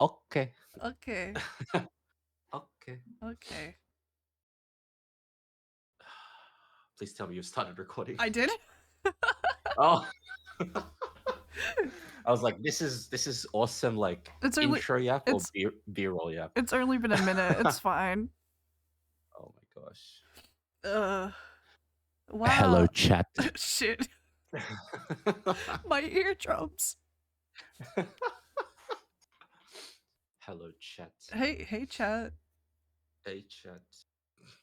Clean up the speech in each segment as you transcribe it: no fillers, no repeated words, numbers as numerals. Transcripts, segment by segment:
Okay. Okay. Okay. Okay. Please tell me you started recording. I did? Oh. I was like, this is awesome, like It's only intro yap or B-roll yap. it's only been a minute. It's fine. Oh my gosh. Wow. Hello, chat. Shit. My eardrums. Hello, chat. Hey, chat. Hey, chat.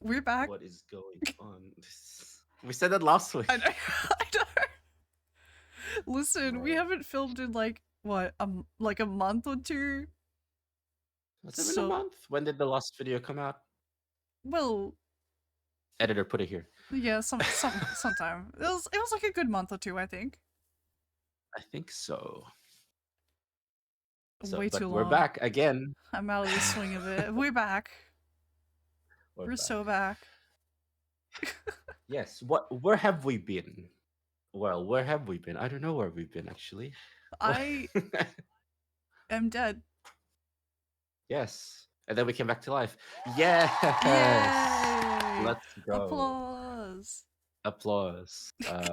We're back. What is going on? We said that last week. I know. I know. Listen, we haven't filmed in like what, like a month or two. Has it been a month? When did the last video come out? Well, editor, put it here. Yeah, sometime. It was like a good month or two, I think. I think so. Way too long. We're back again. I'm out of the swing of it. We're back. We're so back. Yes. Where have we been? Well, where have we been? I don't know where we've been actually. I am dead. Yes. And then we came back to life. Yes. Yay! Let's go. Applause. Applause.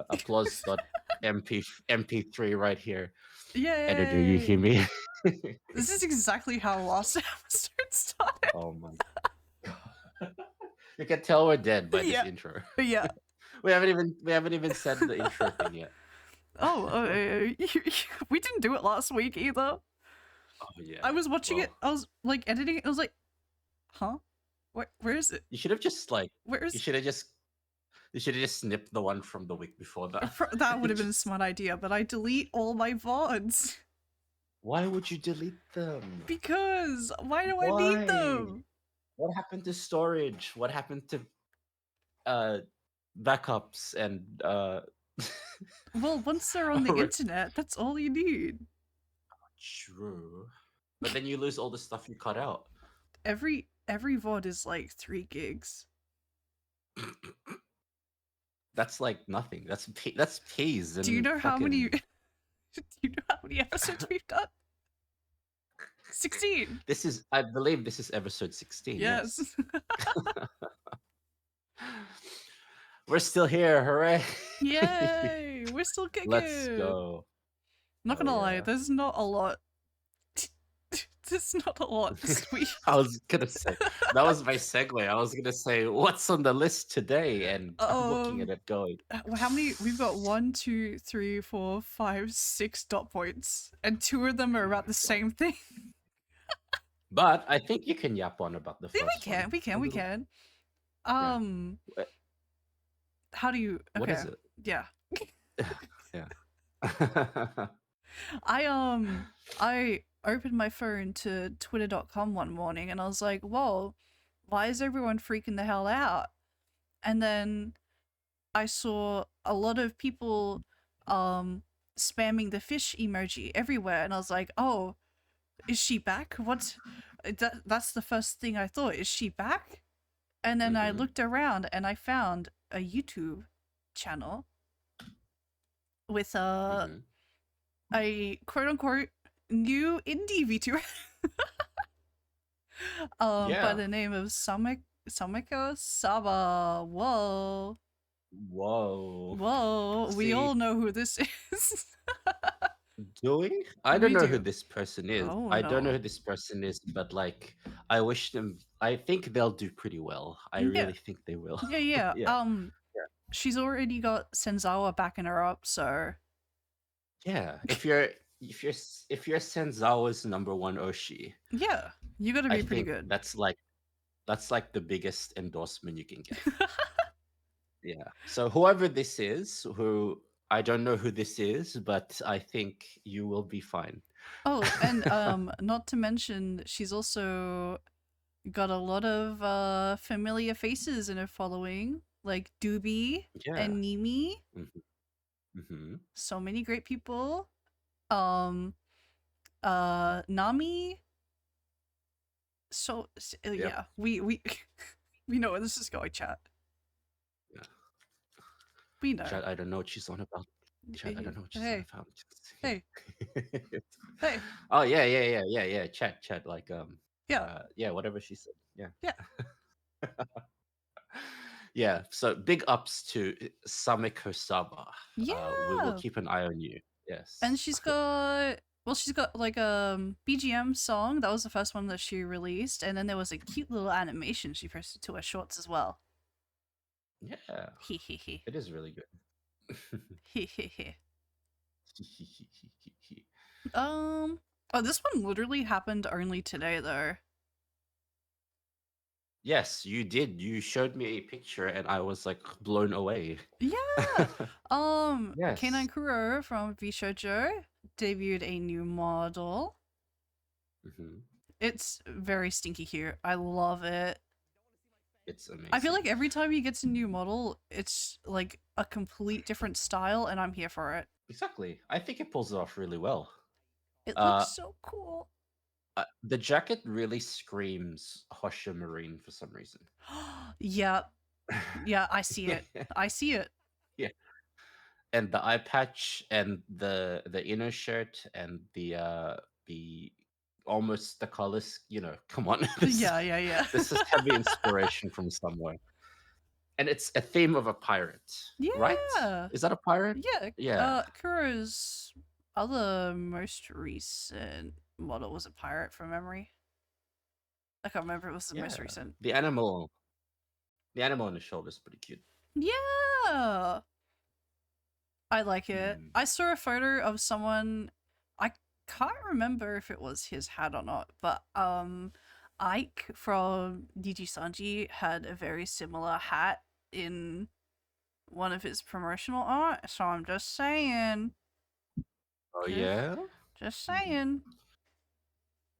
Applause.mp3 right here. Yay! Editor, you hear me? This is exactly how last episode started. Oh my god. You can tell we're dead by this intro. Yeah. We haven't even said the intro thing yet. Oh, we didn't do it last week either. Oh yeah. I was watching it. I was like editing it. I was like, huh? Where is it? You should have just like. Where is? You should have just snipped the one from the week before that. That would have been a smart idea, but I delete all my VODs. Why would you delete them? Because why do I need them? What happened to storage? What happened to backups and Well, once they're on the internet, that's all you need. True. But then you lose all the stuff you cut out. Every VOD is like 3 gigs. That's like nothing. That's peas. Do you know how many? Do you know how many episodes we've done? 16. I believe this is episode 16. Yes. We're still here, hooray! Yay! We're still kicking. Let's go. Not gonna lie, there's not a lot. There's not a lot this week. I was gonna say that was my segue. I was gonna say what's on the list today, and I'm looking at it going. How many? We've got 1, 2, 3, 4, 5, 6 dot points, and 2 of them are about the same thing. But I think you can yap on about the first one. We can. How do you? Okay. What is it? Yeah. Yeah. I opened my phone to twitter.com one morning and I was like, whoa, why is everyone freaking the hell out? And then I saw a lot of people spamming the fish emoji everywhere and I was like, oh, is she back? That's the first thing I thought. Is she back? And then I looked around and I found a YouTube channel with a quote-unquote new indie VTuber by the name of SAMEKO SABA. Whoa. We all know who this is. Do we? I don't know who this person is. I don't know who this person is, but like I wish them. I think they'll do pretty well. I really think they will. Yeah. She's already got Senzawa backing her up, so yeah. If you're Senzawa's #1 Oshi, yeah, you gotta be pretty good. That's like the biggest endorsement you can get. Yeah. So whoever this is, who I don't know who this is, but I think you will be fine. Oh, and not to mention, she's also got a lot of familiar faces in her following, like Doobie and Nimi. So many great people. Nami. So yeah, we know where this is going, chat. Yeah. We know. Chat, I don't know what she's on about. Chat, I don't know what you said. I Hey, found. hey, hey. Oh yeah. Chat. Like Yeah, yeah, whatever she said. Yeah. yeah, Yeah. So big ups to Sameko Saba. We will yeah. keep an eye on you. And Yes. she's got like a BGM song. That was the first one that she released, and then there was a cute little animation she posted to her shorts as well. Yeah. He he he. It is really good. He he he. Oh, this one literally happened only today though. Yes, you did. You showed me a picture and I was like blown away. Yeah. Yes. K9 Kuro from V Shoujo debuted a new model. Hmm. It's very stinky cute. I love it. It's I feel like amazing. every time he gets a new model, it's like a complete different style, and I'm here for it. Exactly. I think it pulls it off really well. It Uh, looks so cool. the jacket really screams Hosha Marine for some reason. Yeah, yeah, I see it. I see it. Yeah. And the eye patch and the inner shirt and the almost the colors, come on. Yeah, yeah, yeah. This is heavy inspiration from somewhere. And it's a theme of a pirate, right? Yeah, Is that a pirate? yeah. Yeah. Kuro's other most recent model was a pirate from memory. I can't remember if it was the most Yeah. recent. The animal on the shoulder is pretty cute. Yeah, I like it. Hmm. I saw a photo of someone. I can't remember if it was his hat or not, but Ike from NIJISANJI had a very similar hat in one of his promotional art. So I'm just saying, Oh just yeah. just Mhm. saying.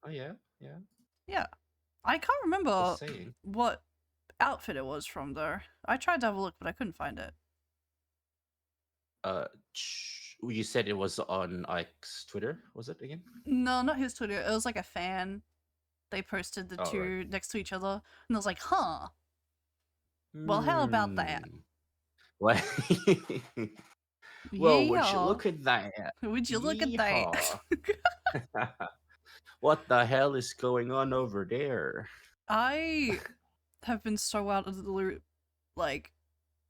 Oh yeah. Yeah. Yeah, I can't remember Just saying. what outfit it was from though. I tried to have a look, but I couldn't find it. You said it was on Ike's Twitter. Was it again? No, not his Twitter. It was like a fan. They posted the Oh right. two next to each other, and I was like, huh. Well, how about that? Hmm. Well, well, would you Yeah. look at that? Would you look at that? Yeehaw. What the hell is going on over there? I have been so out of the loop, like,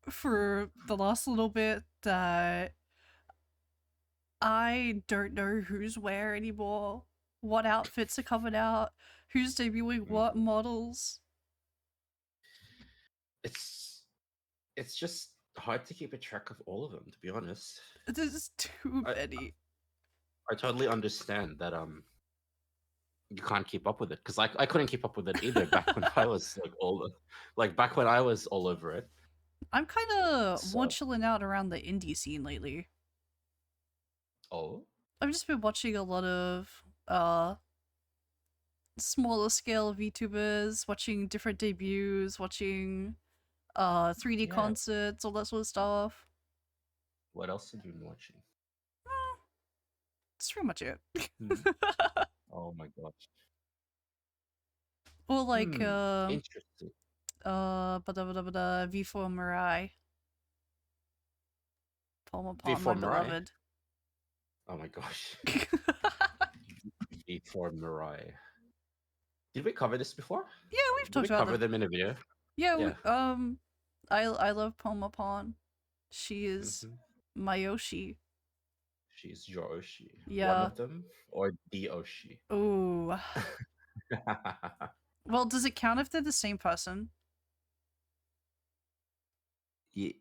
for the last little bit that I don't know who's where anymore, what outfits are coming out, who's debuting what Mhm. models. It's just hard to keep a track of all of them, to be honest. There's too I many. I totally understand that you can't keep up with it because I couldn't keep up with it either back when I was back when I was all over it. I'm kind of more So chilling out around the indie scene lately. oh I've just been watching a lot of smaller scale VTubers, watching different debuts, watching 3D yeah. concerts, all that sort of stuff. What else have you been watching? That's pretty much it. Hmm. Oh my gosh. Or like Interesting. V4 Mirai, Palm Upon My Before Mirai. Beloved. Oh my gosh. Before Mirai. Did we cover this before? Yeah, we've Did we talked about cover them. them in a video? Yeah, Yeah. I love Palm Upon. She is Hmm. my Yoshi. She's your Oshi. One Yeah. of them or the Oshi? Ooh. Well, does it count if they're the same person?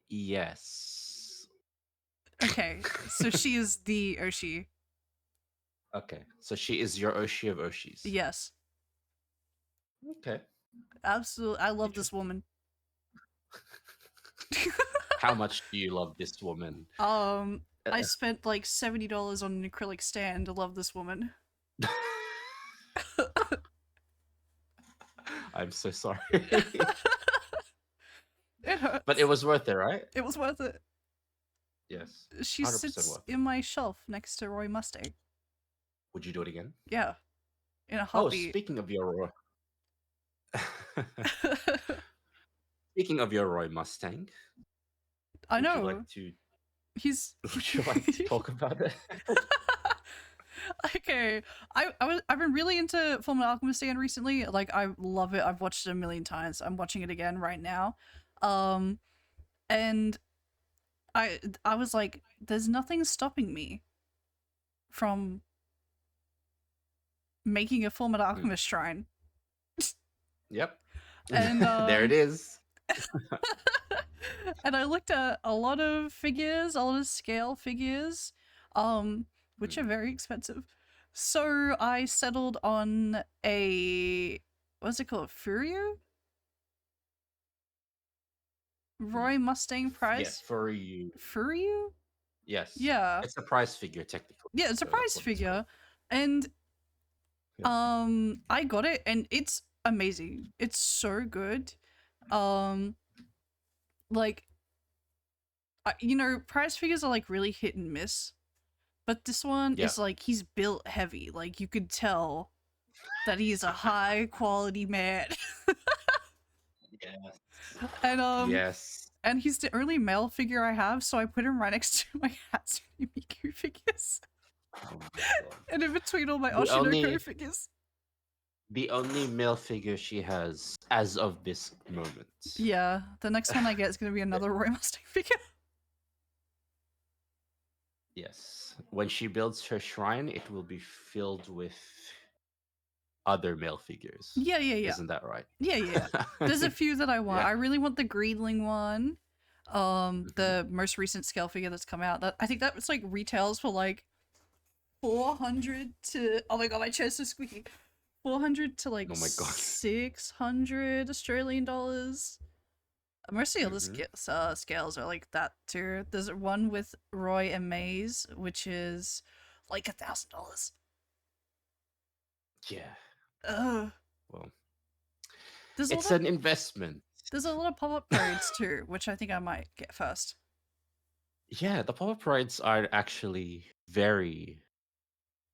Yes. Okay, so she is the Oshi. Okay, so she is your Oshi of Oshis. Yes. Okay. Absolutely. I love this Interesting. woman. How much do you love this woman? I spent like $70 on an acrylic stand to love this woman. I'm so sorry. It hurts. But it was worth it, right? It was worth it. Yes. She 100% sits worth it. in my shelf next to Roy Mustang. Would you do it again? Yeah. In a Oh, heartbeat. speaking of your speaking of your Roy Mustang, I would you know. like to He's Would you like to talk about it? okay. I've been really into Fullmetal Alchemist again recently. Like I love it. I've watched it a million times. I'm watching it again right now. And I was like, there's nothing stopping me from making a Fullmetal Alchemist shrine. Yep. And there it is. and I looked at a lot of figures, a lot of scale figures, which are very expensive. So I settled on a what's it called? Furyu? Roy Mustang prize? Yes, for you. Furyu? Yes. Yeah. It's a prize figure technically. Yeah, it's a so prize that's what it's figure. And I got it and it's amazing. It's so good. Like you know, prize figures are like really hit and miss. But this one is like he's built heavy. Like you could tell that he's a high quality man. Yes. And yes. and he's the only male figure I have, so I put him right next to my Hatsune Miku figures. Oh my God. And in between all my The Oshinoko only- figures. The only male figure she has as of this moment. Yeah, the next one I get is going to be another Roy Mustang figure. Yes. When she builds her shrine, it will be filled with other male figures. Yeah. Isn't that right? Yeah. There's a few that I want. Yeah. I really want the Greenling one. The most recent scale figure that's come out. That I think that was like retails for like 400 to oh my god, my chair's so squeaky. 400 to like Oh my God. 600 Australian dollars. Most of the other scales are like that too. There's one with Roy and Maze, which is like $1,000. Yeah. Ugh. Well, There's it's an investment. There's a lot of pop-up parades too, which I think I might get first. Yeah, the pop-up parades are actually very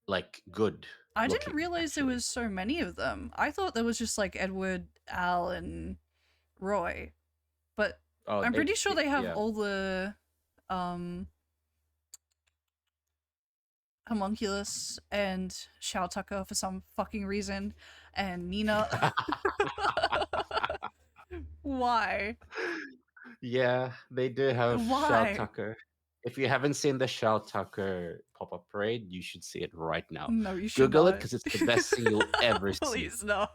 like good. I didn't realize there was so many of them. I thought there was just like Edward, Al, and Roy. But I'm pretty sure they have all the Homunculus and Shao Tucker for some fucking reason, and Nina. Why? Yeah, they do have Why? Shao Tucker. If you haven't seen the Shao Tucker pop-up parade, you should see it right now. No, you should Google not. it because it's the best thing you'll ever see. Please, no.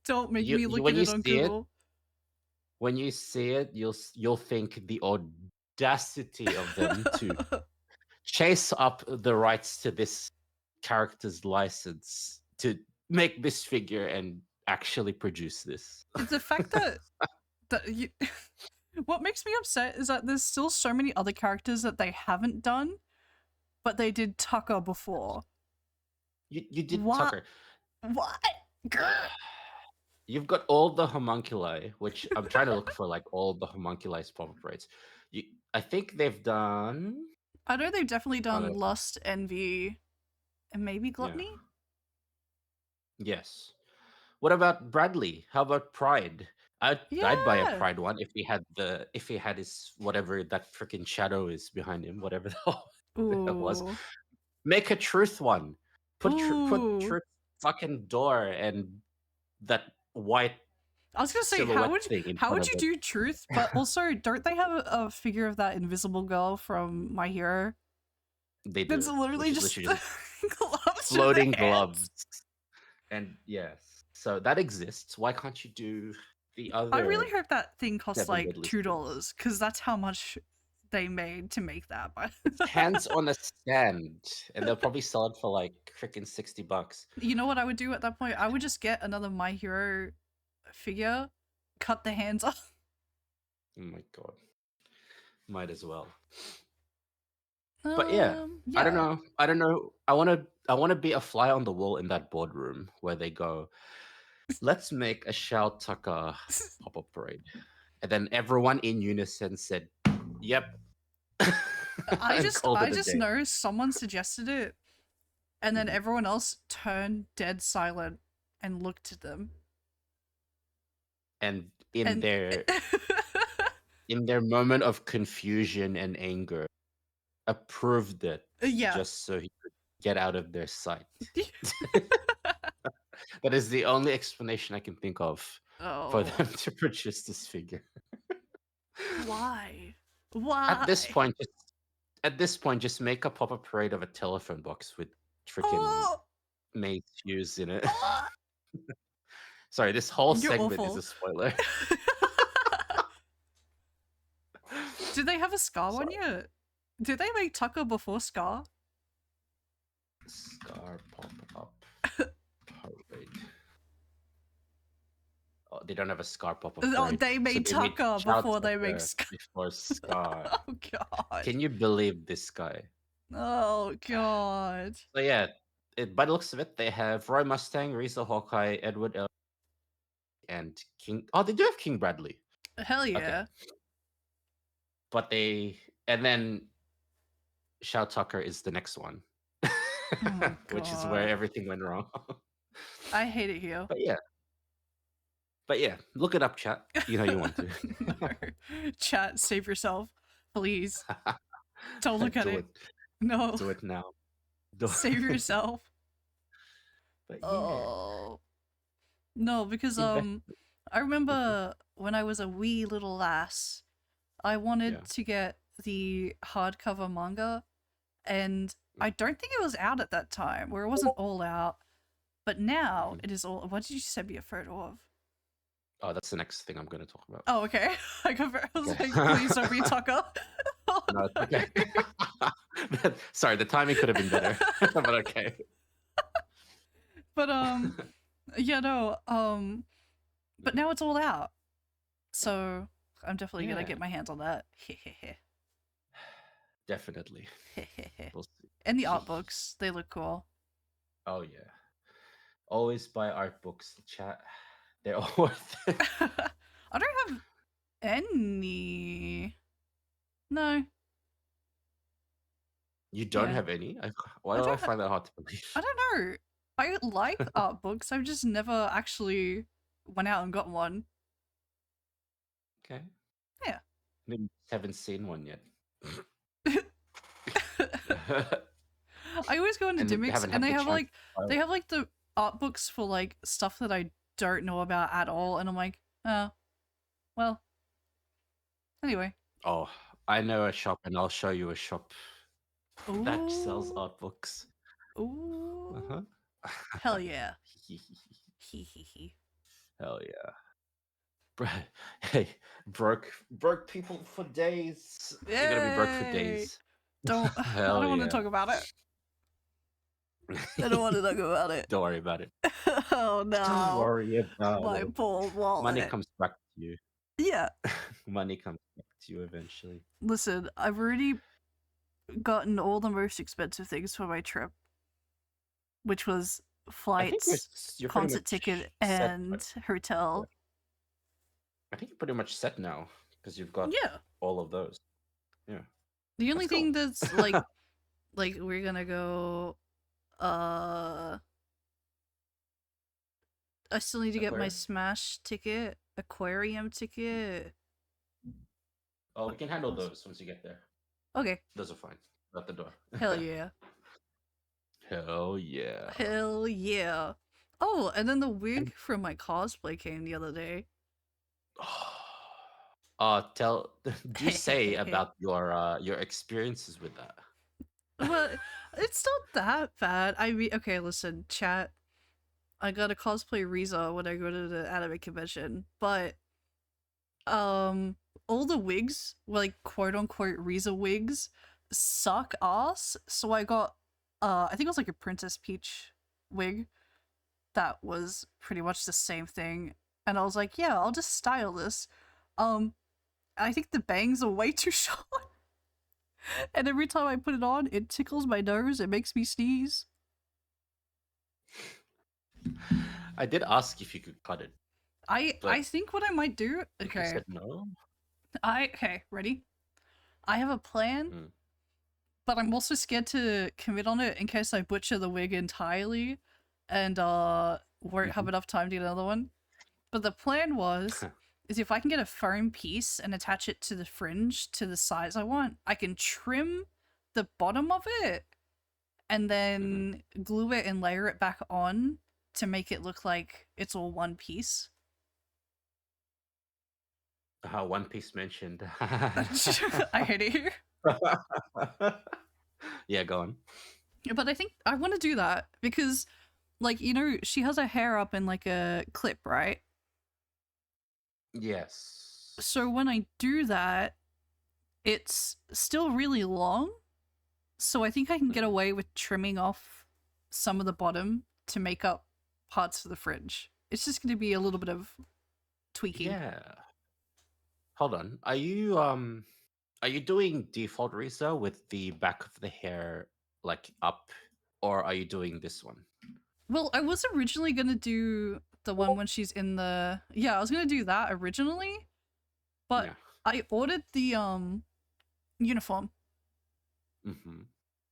Don't make me look when at you it on see Google. It, when you see it, you'll think the audacity of them to chase up the rights to this character's license to make this figure and actually produce this. The fact that you, what makes me upset is that there's still so many other characters that they haven't done, but they did Tucker before. You did what? Tucker. What? You've got all the homunculi, which I'm trying to look for, like all the homunculi's pop-up rates. I think they've done. I know they've definitely done Lust, Envy, and maybe Gluttony. Yeah. Yes. What about Bradley? How about Pride? I'd buy a Pride one if he had his whatever that freaking shadow is behind him, whatever the hell that was. Make a Truth one. Put Truth fucking door and that white. I was gonna say, how would you do Truth? But also, don't they have a figure of that invisible girl from My Hero? They do. It's literally just gloves, floating gloves. And yes, so that exists. Why can't you do the other? I really hope that thing costs like $2 because that's how much they made to make that. Hands on a stand, and they'll probably sell it for like freaking $60. You know what I would do at that point? I would just get another My Hero figure, cut the hands off. Oh my god, might as well. But yeah, I don't know. I want to be a fly on the wall in that boardroom where they go, let's make a Shao Tucker pop-up parade, and then everyone in unison said, "Yep." I just know someone suggested it, and then everyone else turned dead silent and looked at them. And in their moment of confusion and anger, approved it Yeah. just so he could get out of their sight. That is the only explanation I can think of for Oh. them to purchase this figure. Why? At this Why? point, just make a pop-up parade of a telephone box with freaking Oh! May's fuse in it. Oh! Sorry, this whole You're segment is awful. a spoiler. Did they have a Scar one Sorry. yet? Did they make Tucker before Scar? Scar pop-up parade. Oh, they don't have a Scar pop-up parade. Oh, they made Tucker before they make Scar. Scar. Before Scar. Oh god. Can you believe this guy? Oh god. So yeah, by the looks of it, they have Roy Mustang, Risa Hawkeye, Edward L, and King. Oh, they do have King Bradley. Hell yeah. Okay. But and then Shao Tucker is the next one, Oh, which is where everything went wrong. I hate it here. But yeah, look it up, chat. You know you want to. No. Chat, save yourself, please. Don't look at Do it. No. Do it now. Save yourself. But yeah. Oh. No, because I remember when I was a wee little lass, I wanted to get the hardcover manga, and I don't think it was out at that time, or it wasn't all out. But now it is all. What did you send me a photo of? Oh, that's the next thing I'm going to talk about. Oh, okay. I was like, please don't be Tucker. No, it's okay. Sorry, the timing could have been better, but okay. But yeah, no, but now it's all out, so I'm definitely gonna get my hands on that. Definitely. We'll see. And the art books, they look cool. Oh yeah, always buy art books, chat. They're all worth it. I don't have any. No. You don't have any? Why do I find that hard to believe? I don't know. I like art books. I've just never actually went out and got one. Okay. Yeah. Maybe haven't seen one yet. I always go into Dimmicks and they have like the art books for like stuff that I don't know about at all, and I'm like, oh, well. Anyway. Oh, I know a shop, and I'll show you a shop that sells art books. Ooh. Hell yeah. Hell yeah. Hey, broke people for days. Yay! You're gonna be broke for days. I don't want to talk about it. I don't want to talk about it. Don't worry about it. Oh no. Don't worry about my it. poor wallet. Money comes back to you. Yeah. Money comes back to you eventually. Listen, I've already gotten all the most expensive things for my trip, which was flights, concert ticket, and hotel. I think you're pretty much set now because you've got all of those. Yeah. The only thing that's like we're gonna go. I still need to get my Smash ticket, aquarium ticket. Oh, we can handle those once you get there. Okay. Those are fine. Out the door. Hell yeah. Hell yeah. Hell yeah. Oh, and then the wig from my cosplay came the other day. Do say about your experiences with that. Well, it's not that bad. I mean, okay, listen, chat. I got a cosplay Riza when I go to the anime convention, but all the wigs, like quote unquote Riza wigs, suck ass. So I got I think it was like a Princess Peach wig that was pretty much the same thing, and I was like, yeah, I'll just style this. I think the bangs are way too short. And every time I put it on, it tickles my nose, it makes me sneeze. I did ask if you could cut it. I think what I might do. Okay. You said no. Okay, ready? I have a plan, but I'm also scared to commit on it in case I butcher the wig entirely and won't have enough time to get another one. But the plan is if I can get a foam piece and attach it to the fringe to the size I want, I can trim the bottom of it and Mm-hmm. then glue it and layer it back on to make it look like it's all one piece. One Piece mentioned. I hate it here. Yeah, go on. But I think I want to do that because, like, you know, she has her hair up in like a clip, right? Yes. So when I do that, it's still really long. So I think I can get Mhm. away with trimming off some of the bottom to make up parts of the fringe. It's just going to be a little bit of tweaking. Yeah. Hold on. Are you doing default Risa with the back of the hair like up, or are you doing this one? Well, I was originally going to do the one when she's in the... Yeah, I was going to do that originally, but Yeah. I ordered the uniform. Mm-hmm.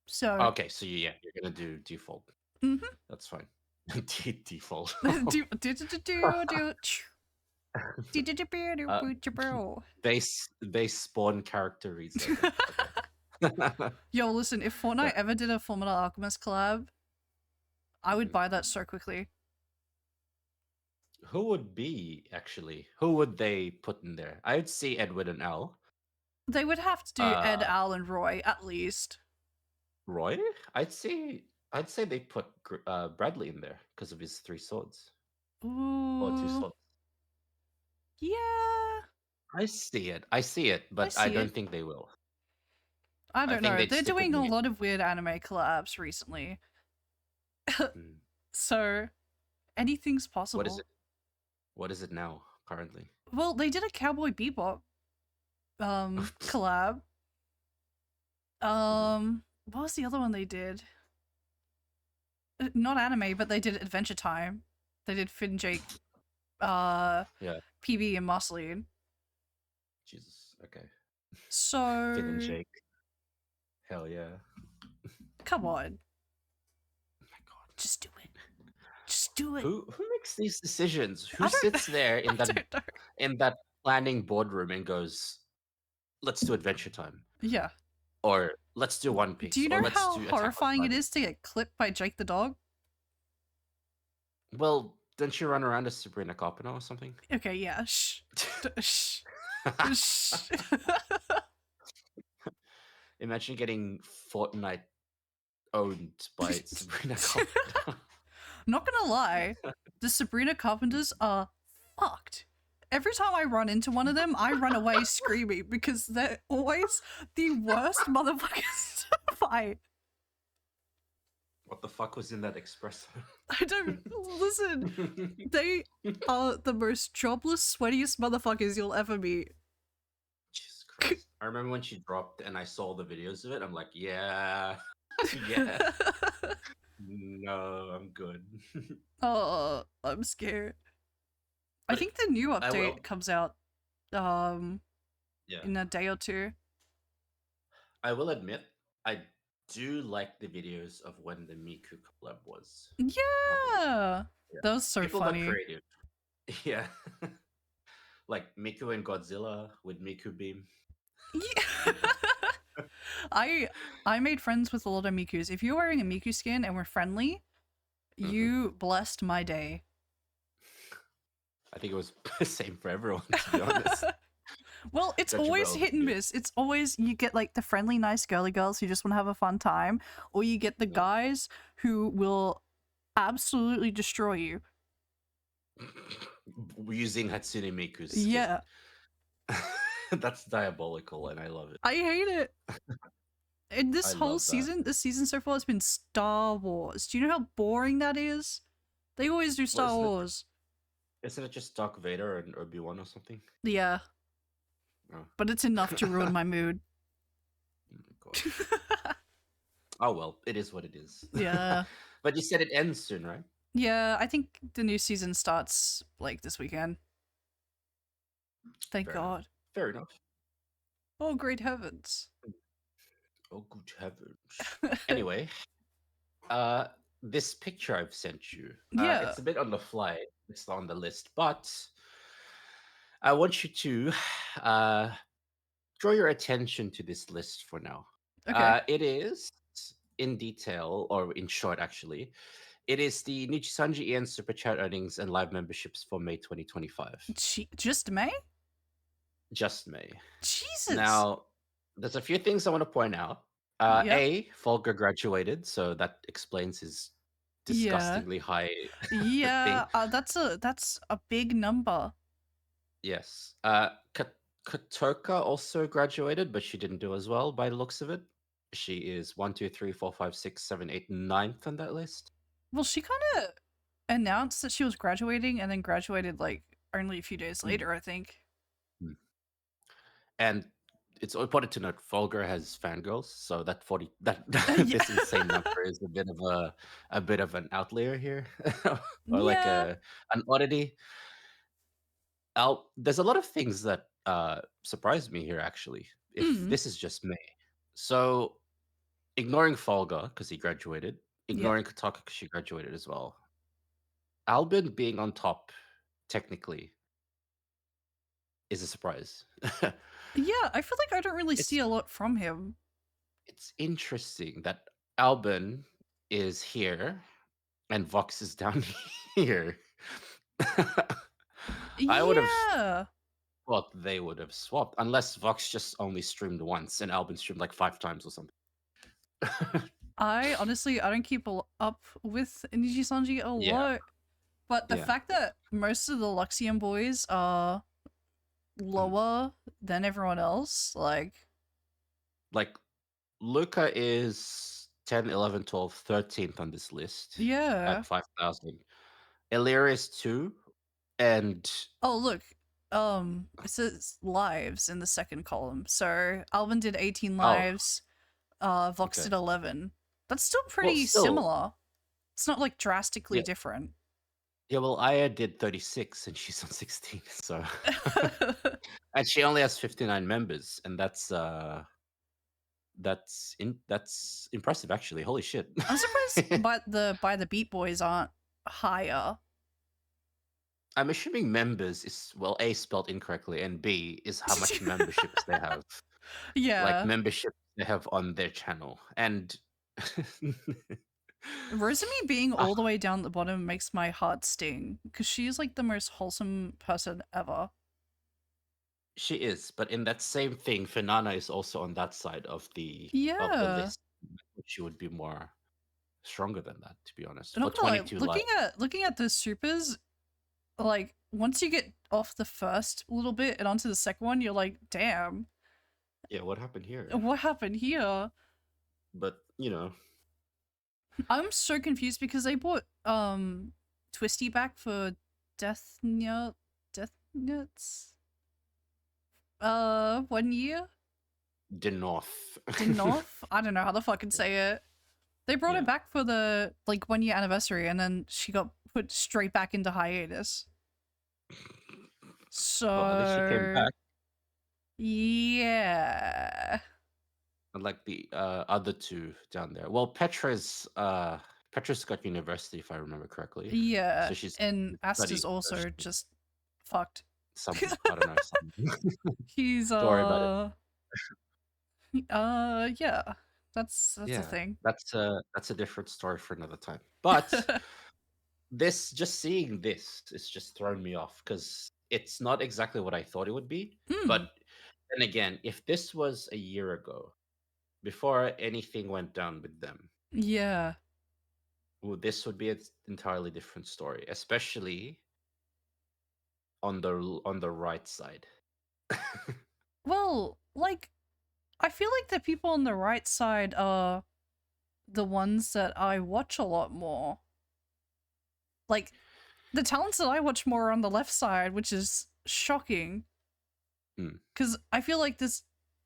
So, Okay, so yeah, you're gonna do default. mhm. That's fine. Default. uh, they spawn character Risa then. Okay. Yo, listen, if Yeah. Fortnite ever did a Fullmetal Alchemist collab, I would Mhm. buy that so quickly. Who would be actually? Who would they put in there? I would see Edward and Al. They would have to do Ed, Uh, Al, and Roy at least. Roy? I'd say they put Bradley in there because of his three swords or two Ooh, swords. yeah, I see it. I see it, I but I see don't it. think they will. I I don't think know. they'd They're stick with doing a me. lot of weird anime collabs recently, Hmm. so anything's What is possible. it? What is it now currently? Well, they did a Cowboy Bebop collab. Mhm. What was the other one they did? Not anime, but they did Adventure Time. They did Finn, Jake, Yeah. PB, and Marceline. Jesus. Okay. Finn and So Jake. Hell yeah. come on, Oh my god. just do it. Just do it. Who makes these decisions? Who I don't. sits there I don't know. in that planning boardroom and goes, "Let's do Adventure Time," Yeah. or "Let's do One Do Piece," you or know "Let's how do Attack on horrifying it Titan"? is to get clipped by Jake the dog? Well, don't you run around as Sabrina Carpenter or something? Okay, yeah. Shh. Shh. Shh. Imagine getting Fortnite owned by Sabrina Carpenter. Not gonna lie, the Sabrina Carpenters are fucked. Every time I run into one of them, I run away screaming because they're always the worst motherfuckers to fight. What the fuck was in that espresso? I don't listen. They are the most jobless, sweatiest motherfuckers you'll ever meet. Jesus Christ. I remember when she dropped and I saw the videos of it. I'm like, yeah, yeah. No, I'm good. Oh, I'm scared. I But think the new I update will. comes out um Yeah. in a day or two. I will admit, I do like the videos of when the Miku collab was happening. Yeah. Yeah. That was so People got funny. creative. Yeah. Like Miku and Godzilla with Miku Beam. Yeah. I made friends with a lot of Mikus. If you're wearing a Miku skin and we're friendly, Mhm. you blessed my day. I think it was the same for everyone, to be honest. Well, it's Judging by always all the hit and videos. miss. It's always you get like the friendly, nice girly girls who just want to have a fun time, or you get the Yeah. guys who will absolutely destroy you. Using Hatsune Miku's skin. Yeah, That's diabolical, and I love it. I hate it. And I this whole love that. season, so far has been Star Wars. Do you know how boring that is? They always do Well, Star Wars. isn't it just Dark Vader and Obi-Wan or something? Yeah, Oh. but it's enough to ruin my mood. Oh my god. Oh well, it is what it is. Yeah. But you said it ends soon, right? Yeah, I think the new season starts like this weekend. Thank Fair enough. God. Fair enough. Oh, great heavens. Oh good heavens. Anyway, this picture I've sent you, Yeah. it's a bit on the fly. It's not on the list, but I want you to draw your attention to this list for now. Okay. It is in detail, or in short, actually. It is the Nijisanji and Super Chat earnings and live memberships for May 2025. Just May? Just May. Jesus. Now, there's a few things I want to point out. Yep. Folger graduated, so that explains his Yeah. disgustingly high thing. Yeah. That's a big number. Yes. Kotoka also graduated, but she didn't do as well by the looks of it. She is 1, 2, 3, 4, 5, 6, 7, 8, ninth on that list. Well, she kind of announced that she was graduating and then graduated like only a few days Mm, later, I think. mm. And it's important to note Folger has fangirls, so that 40 that Yeah. this insane number is a bit of an outlier here. Or like Yeah. an oddity. There's a lot of things that surprised me here actually. If Mm. this is just me. So ignoring Folga because he graduated, Yep. ignoring Kataka because she graduated as well. Albin being on top, technically, is a surprise. Yeah, I feel like I don't really see it's a lot from him. it's interesting that Albin is here and Vox is down here. I would have Yeah. thought they would have swapped, unless Vox just only streamed once and Albin streamed like 5 times or something. I don't keep up with Nijisanji a Yeah, lot, but the yeah. fact that most of the Luxian boys are Mm. lower than everyone else, like, Like Luca is 10, 11, 12, 13th on this list yeah. at 5,000. Illyria is 2, and Oh, look. It says lives in the second column. So Alvin did 18 oh, lives, Vox okay. did 11. That's still Well, pretty still, similar. It's not like drastically yeah, different. yeah. Well, Aya did 36, and she's on 16. So, and she only has 59 members, and that's impressive actually. Holy shit. I'm surprised by the Beat Boys aren't higher. I'm assuming members is, well, A, spelled incorrectly, and B is how much memberships they have. Like Yeah. membership they have on their channel. And Rosemi being Ah, all the way down at the bottom makes my heart sting because she's like the most wholesome person ever. she is, but in that same thing, Fenana is also on that side of the Yeah. list. She would be more stronger than that, to be honest. For Not gonna lie, 22 live. looking at the supers, like once you get off the first little bit and onto the second one, you're like, damn, Yeah, what happened here? what happened here? But I'm so confused because they brought Twisty back for Death Nuts 1 year. North. Dinoff? I don't know how to fucking say it. They brought Yeah. it back for the like 1 year anniversary, and then she got put straight back into hiatus. Well, at least she came So back. yeah, Unlike the other two down there. Well, Petra's got university, if I remember correctly. yeah, So she's and Asta's studying. So also just fucked. some, I don't know, some. He's Don't worry about it. yeah, that's a Yeah, thing. that's a different story for another time. But this, just seeing this, is just throwing me off because it's not exactly what I thought it would be. Hmm. But then again, if this was a year ago, before anything went down with them, Yeah. this would be an entirely different story, especially on the right side. Well, like I feel like the people on the right side are the ones that I watch a lot more. Like the talents that I watch more are on the left side, which is shocking. Hmm. Because I feel like this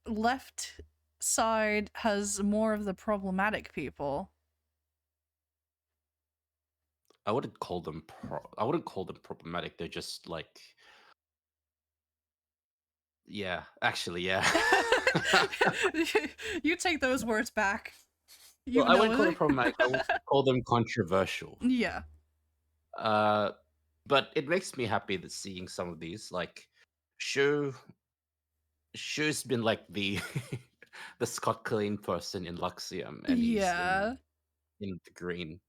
left side has more of the problematic people. I wouldn't call them I wouldn't call them problematic. They're just like, yeah, actually, yeah. You take those words back. Well, You I know wouldn't call them it. problematic. I would call them controversial. Yeah. Uh, but it makes me happy that seeing some of these, like Shu. Shu's been like the the Scott Clean person in Luxium, and he's Yeah. in the green.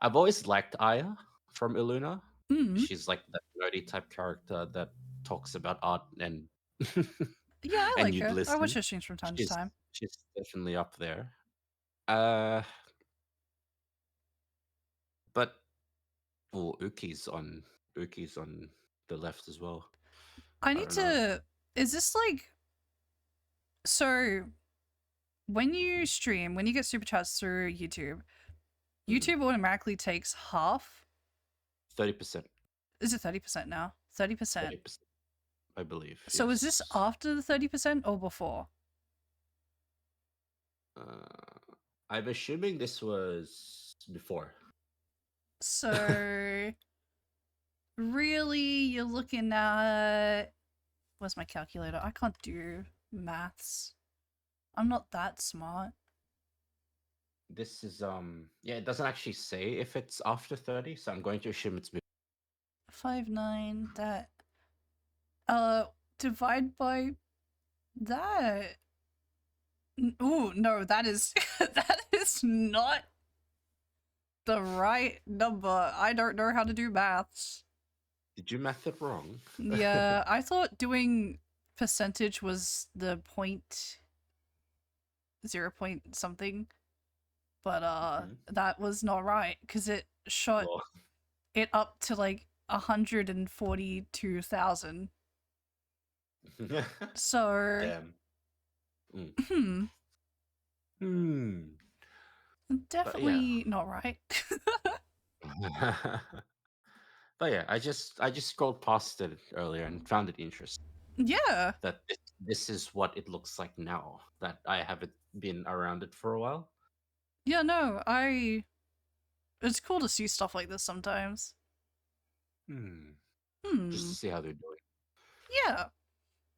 I've always liked Aya from Illuna. Mm. She's like that nerdy type character that talks about art and Yeah, I and like you'd her. I watch listen. her streams from time to She's time. she's definitely up there. Uh, but oh, Uki's on the left as well. I I need don't know. to. Is this like. So, when you stream, when you get super chats through YouTube, YouTube automatically takes half. 30%. Is it 30% now? 30%. 30%, I believe. So, is this Yes. after the 30% or before? I'm assuming this was before. So, really, you're looking at. Where's my calculator? I can't do maths. I'm not that smart. This is yeah, it doesn't actually say if it's after 30, so I'm going to assume it's 5, 9, that. Divide by that. Ooh, no, that is that is not the right number. I don't know how to do maths. Did you math it wrong? Yeah, I thought doing percentage was the point 0 point something, but that was not right because it shot Well, it up to like 142,000. So damn. Hmm. But yeah. definitely not right. But yeah, I just scrolled past it earlier and found it interesting Yeah. that this is what it looks like now that I haven't been around it for a while. Yeah, no, it's cool to see stuff like this sometimes. Just to Hmm. see how they're doing. Yeah.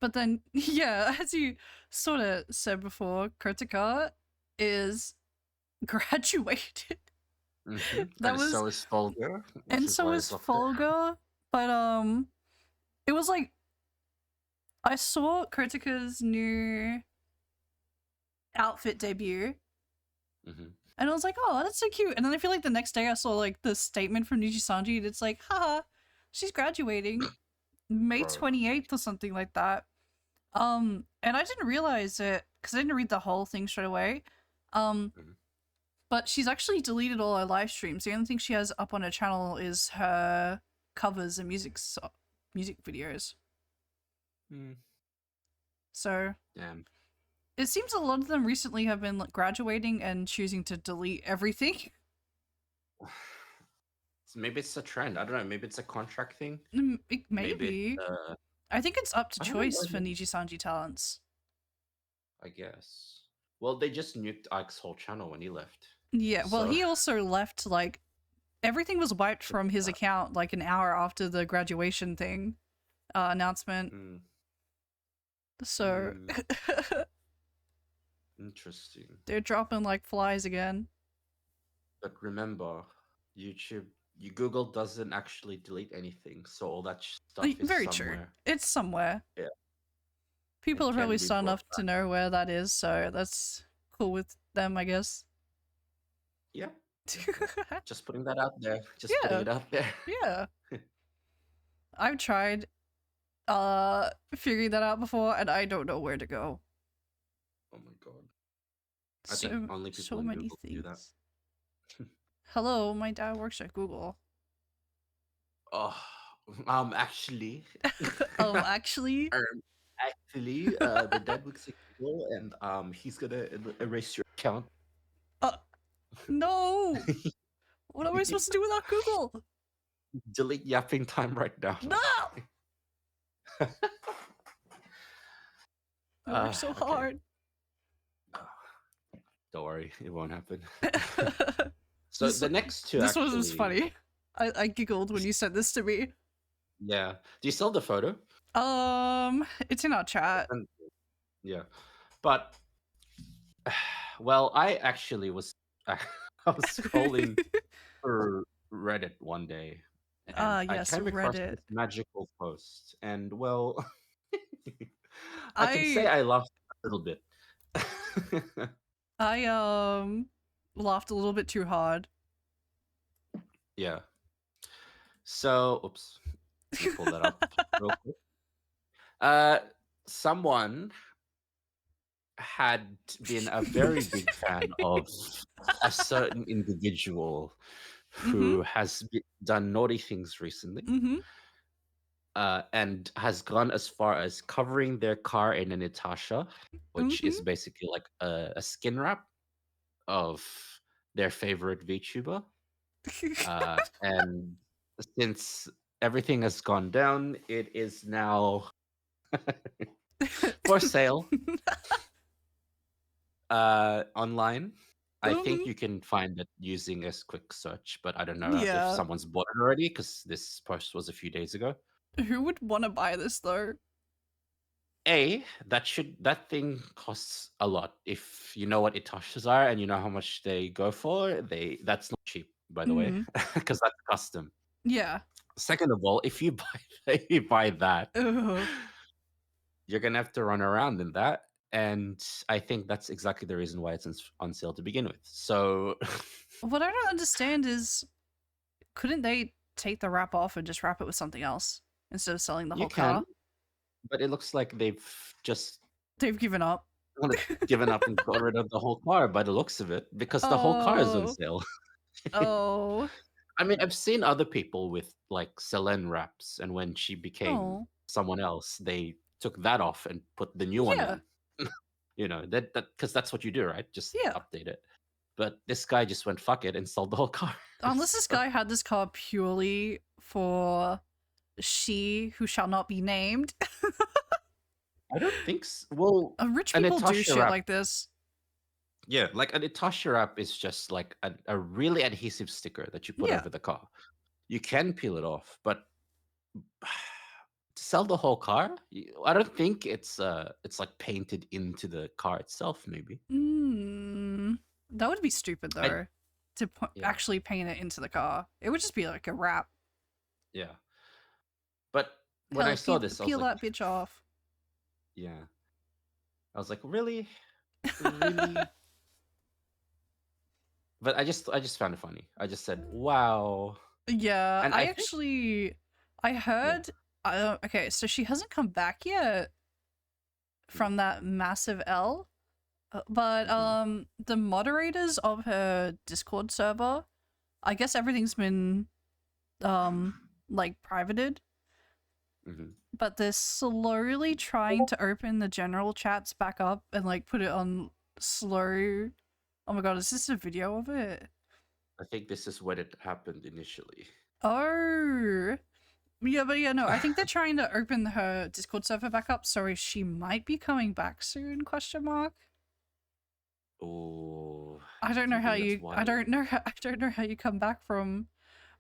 But then, yeah, as you sort of said before, KOTOKA is graduated. That And was, so is Folger, which and is so why is it's up there. Folga. But it was like I saw KOTOKA's new outfit debut, and I was like, oh, that's so cute. And then I feel like the next day I saw like the statement from NIJISANJI, and it's like, haha, she's graduating May 28th or something like that. And I didn't realize it because I didn't read the whole thing straight away. But she's actually deleted all her live streams. The only thing she has up on her channel is her covers and music videos. So Damn. it seems a lot of them recently have been like, graduating and choosing to delete everything. So maybe it's a trend. I don't know. Maybe it's a contract thing. Maybe. I think it's up to choice for NIJISANJI talents. I guess. Well, they just nuked Ike's whole channel when he left. Yeah, well, he also left, like, everything was wiped from his account, like, an hour after the graduation thing announcement. So... Interesting. They're dropping like flies again. But remember, Google doesn't actually delete anything, so all that stuff is very somewhere. True. It's somewhere. Yeah. People are probably smart enough to know where that is, so that's cool with them, I guess. Yeah. Just putting that out there. Just putting it out there. Yeah. I've tried figuring that out before, and I don't know where to go. Oh my god. I think only people in Google do that. Hello, my dad works at Google. Oh, actually. Actually? Actually, the dad works at Google, and he's gonna erase your account. No! What am I supposed to do without Google? Delete Yapping Time right now. No! I work so hard. Don't worry, it won't happen. So the next two. This was funny. I giggled when you sent this to me. Yeah. Do you still have the photo? It's in our chat. Yeah, but well, I actually was I was scrolling for Reddit one day, and yes, I came across Reddit. this magical post, and well, I can say I laughed a little bit I laughed a little bit too hard. Yeah. So, oops. Let me pull that up real quick. Someone had been a very big fan of a certain individual Mm-hmm. who has done naughty things recently, Mm-hmm. and has gone as far as covering their car in a Natasha, which Mm-hmm. is basically like a skin wrap of their favorite VTuber. And since everything has gone down, it is now for sale online. I think Mm-hmm. you can find it using a quick search, but I don't know if Yeah. someone's bought it already because this post was a few days ago. Who would want to buy this though? That thing costs a lot. If you know what Itashas are and you know how much they go for, that's not cheap, by the way, Mm. because that's custom. Yeah. Second of all, if you buy that, Ugh. you're gonna have to run around in that, and I think that's exactly the reason why it's on sale to begin with. So What I don't understand is, couldn't they take the wrap off and just wrap it with something else instead of selling the you whole can, car? but it looks like they've just They've given up. kind of given up and got rid of the whole car by the looks of it, because the whole car is on Oh. sale. Oh. I mean, I've seen other people with like Selene wraps, and when she became Oh. someone else, they took that off and put the new one Yeah. in. You know, that because that's what you do, right? Just Yeah. update it. But this guy just went fuck it and sold the whole car. Unless this So, guy had this car purely for she who shall not be named. I don't think so. Well, Rich an people do Natasha shit wrap, like this. yeah, like an Natasha wrap is just like a really adhesive sticker that you put Yeah. over the car. You can peel it off, but to sell the whole car, I don't think it's like painted into the car itself. Maybe Mm, that would be stupid I though, to yeah, actually paint it into the car. It would just be like a wrap. yeah. But when I Hell, saw this, I was peel like, that bitch off. yeah, I was like, really, really. But I just found it funny. I just said, wow, Yeah, and I think I yeah. heard. Okay, so she hasn't come back yet from that massive L. But Mm-hmm. the moderators of her Discord server, I guess everything's been like privated, Mm-hmm. but they're slowly trying to open the general chats back up and like put it on slow. Oh my god, is this a video of it? I think this is what it happened initially. Oh. Yeah, but yeah, no, I think they're trying to open her Discord server back up, so she might be coming back soon, question mark. Oh, I don't know how dude, that's you I wild. don't know how I don't know how you come back from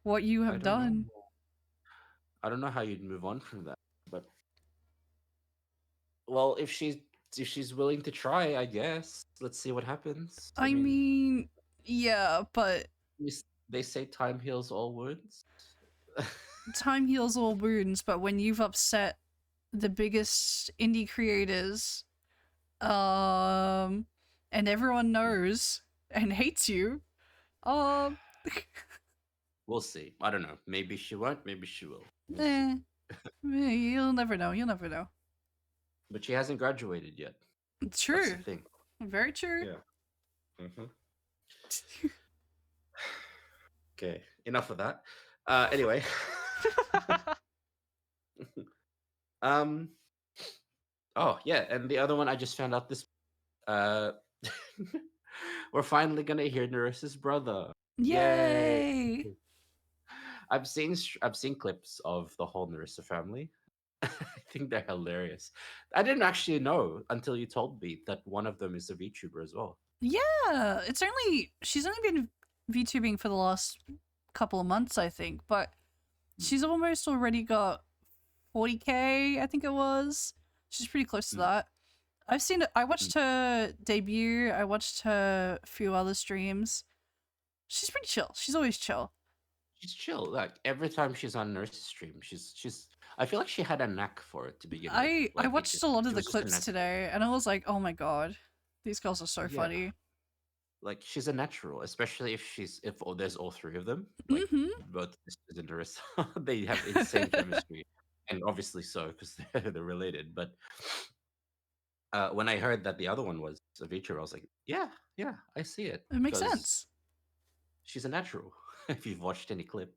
what you I have don't know. done. I don't know how you'd move on from that. But well, if she's willing to try, I guess. Let's see what happens. I I mean, mean, yeah, but they say time heals all wounds. time heals all wounds, but when you've upset the biggest indie creators, um and everyone knows and hates you, um We'll see. I don't know. Maybe she won't. Maybe she will. We'll see. eh, you'll never know, you'll never know. But she hasn't graduated yet. It's That's the true. thing. Very true. Yeah. hmm Okay. Enough of that. Anyway. um. Oh yeah, and the other one I just found out this. Uh, we're finally gonna hear Nerissa's brother. Yay! Yay! I've seen clips of the whole Nerissa family. I think they're hilarious. I didn't actually know until you told me that one of them is a VTuber as well. Yeah, she's only been VTubing for the last couple of months, I think, but she's almost already got 40K, I think it was. She's pretty close to Mm, that. I've seen it. I mm. watched her debut. I watched her few other streams. She's pretty chill. She's always chill. She's chill. Like every time she's on Nurse's stream, she's. I feel like she had a knack for it to begin with. I Like watched a lot of she the was just a clips natural. today, and I was like, oh my god. These girls are so Yeah, funny. like she's a natural, especially if there's all three of them, like Mm-hmm. both sisters and Nerissa. They have insane chemistry, and obviously so because they're related. But when I heard that the other one was a feature, I was like, yeah, yeah, I see it It makes because sense. she's a natural. If you've watched any clip,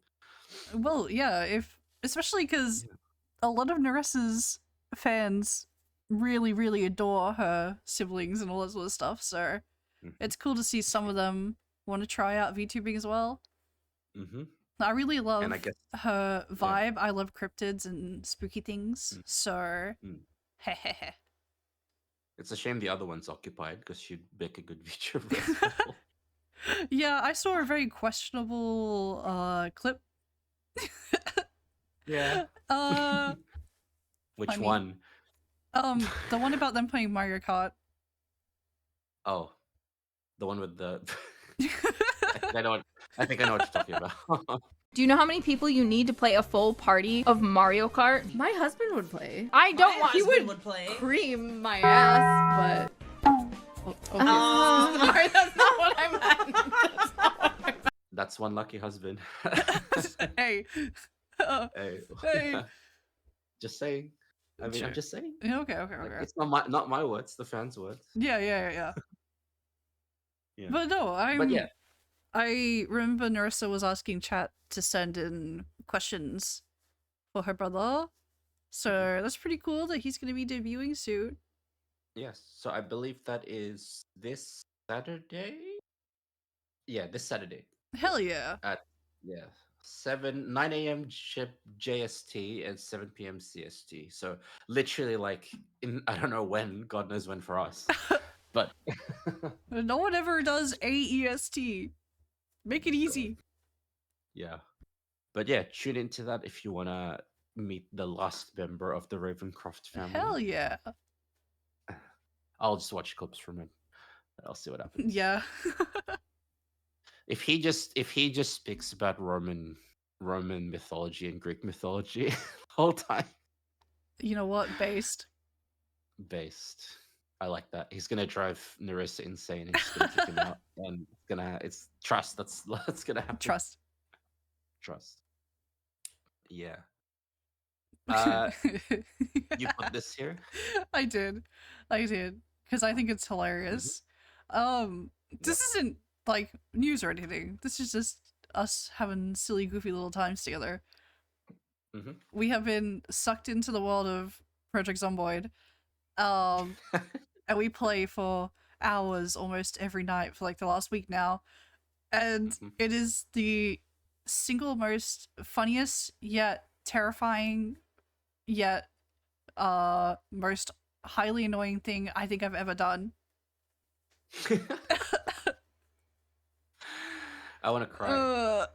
Well, yeah, if especially because yeah. a lot of Nerissa's fans really, really adore her siblings and all that sort of stuff. So Hmm. it's cool to see some of them want to try out VTubing as well. Hmm. I really And I love guess, her yeah. vibe. I love cryptids and spooky things. Mm, So, mm. hehehe. It's a shame the other one's occupied because she'd make a good VTuber as well. Yeah, I saw a very questionable clip. Yeah. uh, Which funny. one? The one about them playing Mario Kart. Oh, the one with the. I think I know. I think I know what you're talking about. Do you know how many people you need to play a full party of Mario Kart? My husband would play. I don't want. He He would play. cream my ass, but okay. Sorry, that's not what I meant. That's not what I meant. That's one lucky husband. Hey. Hey. Hey. Just saying. I mean, Sure. I'm just saying. Okay. Like, it's not my words, the fans' words. Yeah. Yeah. But no, But yeah. I remember Nerissa was asking chat to send in questions for her brother. So that's pretty cool that he's going to be debuting soon. Yes. So I believe that is this Saturday. Yeah, this Saturday. Hell yeah. At 9 a.m. JST and 7 p.m. CST. So literally, like in I don't know when, God knows when for us, but No one ever does AEST. Make it easy. yeah. But yeah, tune into that if you wanna meet the last member of the Ravencroft family. Hell yeah. I'll just watch clips from it. I'll see what happens. Yeah. If he just speaks about Roman mythology and Greek mythology the whole time. You know what? Based. I like that. He's gonna drive Nerissa insane and just gonna kick him out. And it's trust. That's gonna happen. Trust. Yeah. You put this here? I did. Because I think it's hilarious. This isn't like news or anything. This is just us having silly, goofy little times together. Mm-hmm. We have been sucked into the world of Project Zomboid. And we play for hours almost every night for like the last week now. And it is the single most funniest yet terrifying yet most highly annoying thing I think I've ever done. I want to cry.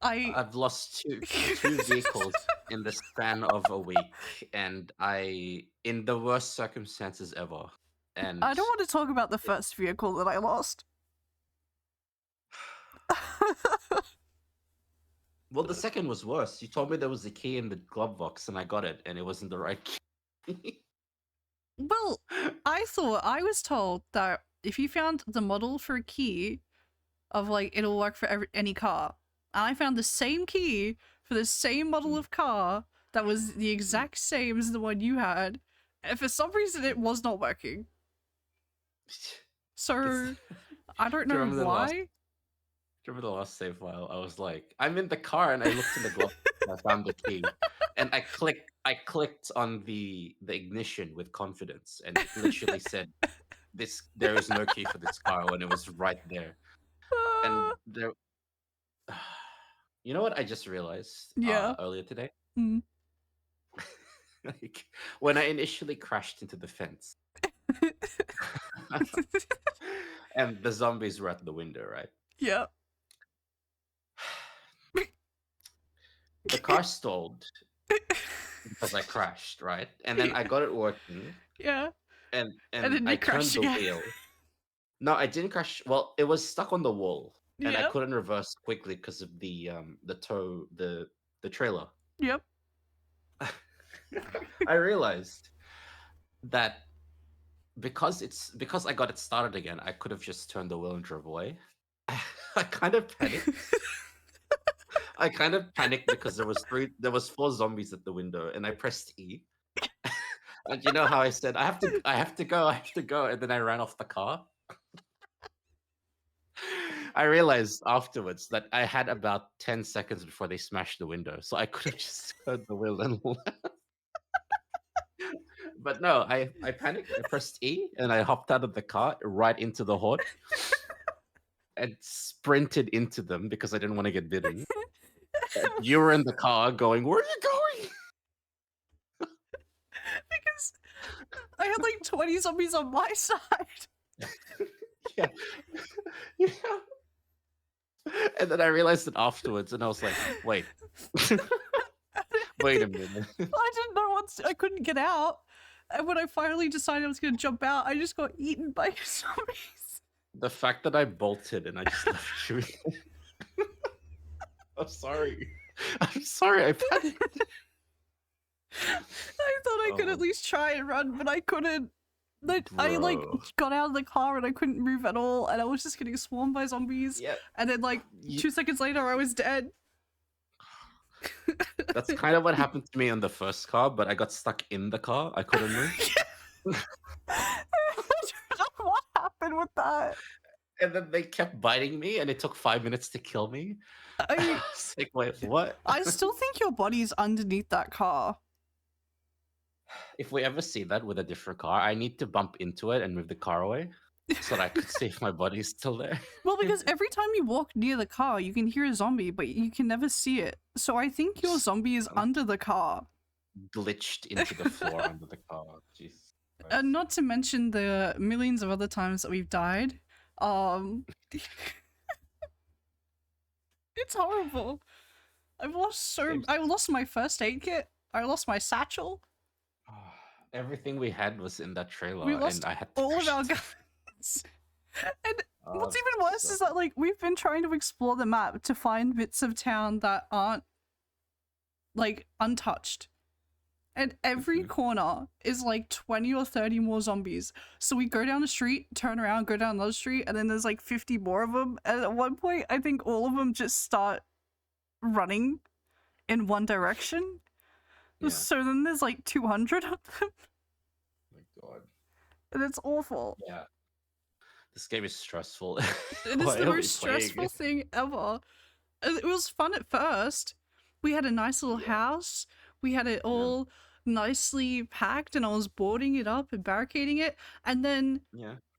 I've lost two vehicles in the span of a week, and in the worst circumstances ever. And I don't want to talk about the first vehicle that I lost. Well, the second was worse. You told me there was a key in the glove box, and I got it, and it wasn't the right key. Well, I was told that if you found the model for a key of like it'll work for any car. And I found the same key for the same model of car that was the exact same as the one you had, and for some reason it was not working. So I don't know why. Do you remember the last save file? I was like, I'm in the car, and I looked in the glove, and I found the key, and I clicked on the ignition with confidence, and it literally said, there is no key for this car when it was right there, and there. You know what I just realized? Earlier today. Mm. Like when I initially crashed into the fence, and the zombies were at the window, right? Yeah. The car stalled because I crashed, right? And then I got it working. Yeah. And then I you turned crashed the again. wheel. No, I didn't crash. Well, it was stuck on the wall, and I Yep. couldn't reverse quickly because of the trailer. Yep. I realized that because I got it started again, I could have just turned the wheel and drove away. I kind of panicked. I kind of panicked because there was 4 zombies at the window, and I pressed E. And you know how I said I have to go, and then I ran off the car. I realized afterwards that I had about 10 seconds before they smashed the window, so I could have just turned the wheel and left. But no, I panicked. I pressed E and I hopped out of the car right into the horde and sprinted into them because I didn't want to get bitten. You were in the car going, "Where are you going?" Because I had like 20 zombies on my side. Yeah. Yeah. And then I realized it afterwards, and I was like, "Wait, wait a minute." I didn't know I couldn't get out. And when I finally decided I was going to jump out, I just got eaten by zombies. The fact that I bolted and I just left shooting. I'm sorry. I'm sorry. I panicked. I thought I could at least try and run, but I couldn't. I like Bro. got out of the car and I couldn't move at all, and I was just getting swarmed by zombies. Yeah. And then like 2 seconds later, I was dead. That's kind of what happened to me on the first car, but I got stuck in the car. I couldn't move. What happened with that? And then they kept biting me, and it took 5 minutes to kill me. I was like, wait, what? I still think your body's underneath that car. If we ever see that with a different car, I need to bump into it and move the car away so that I could see if my body's still there. Well, because every time you walk near the car, you can hear a zombie, but you can never see it. So I think your zombie is under the car. Glitched into the floor under the car. Jesus Christ. And not to mention the millions of other times that we've died. It's horrible. I lost my first aid kit. I lost my satchel. Everything we had was in that trailer, We lost and I had all of our guns. And what's even worse is that like we've been trying to explore the map to find bits of town that aren't like untouched. And every corner is like 20 or 30 more zombies. So we go down the street, turn around, go down another street, and then there's like 50 more of them. And at one point, I think all of them just start running in one direction. Yeah. So then there's like 200 of them. Oh my God. And it's awful. Yeah. This game is stressful. It is the most stressful thing ever. It was fun at first. We had a nice little house. We had it all nicely packed, and I was boarding it up and barricading it. And then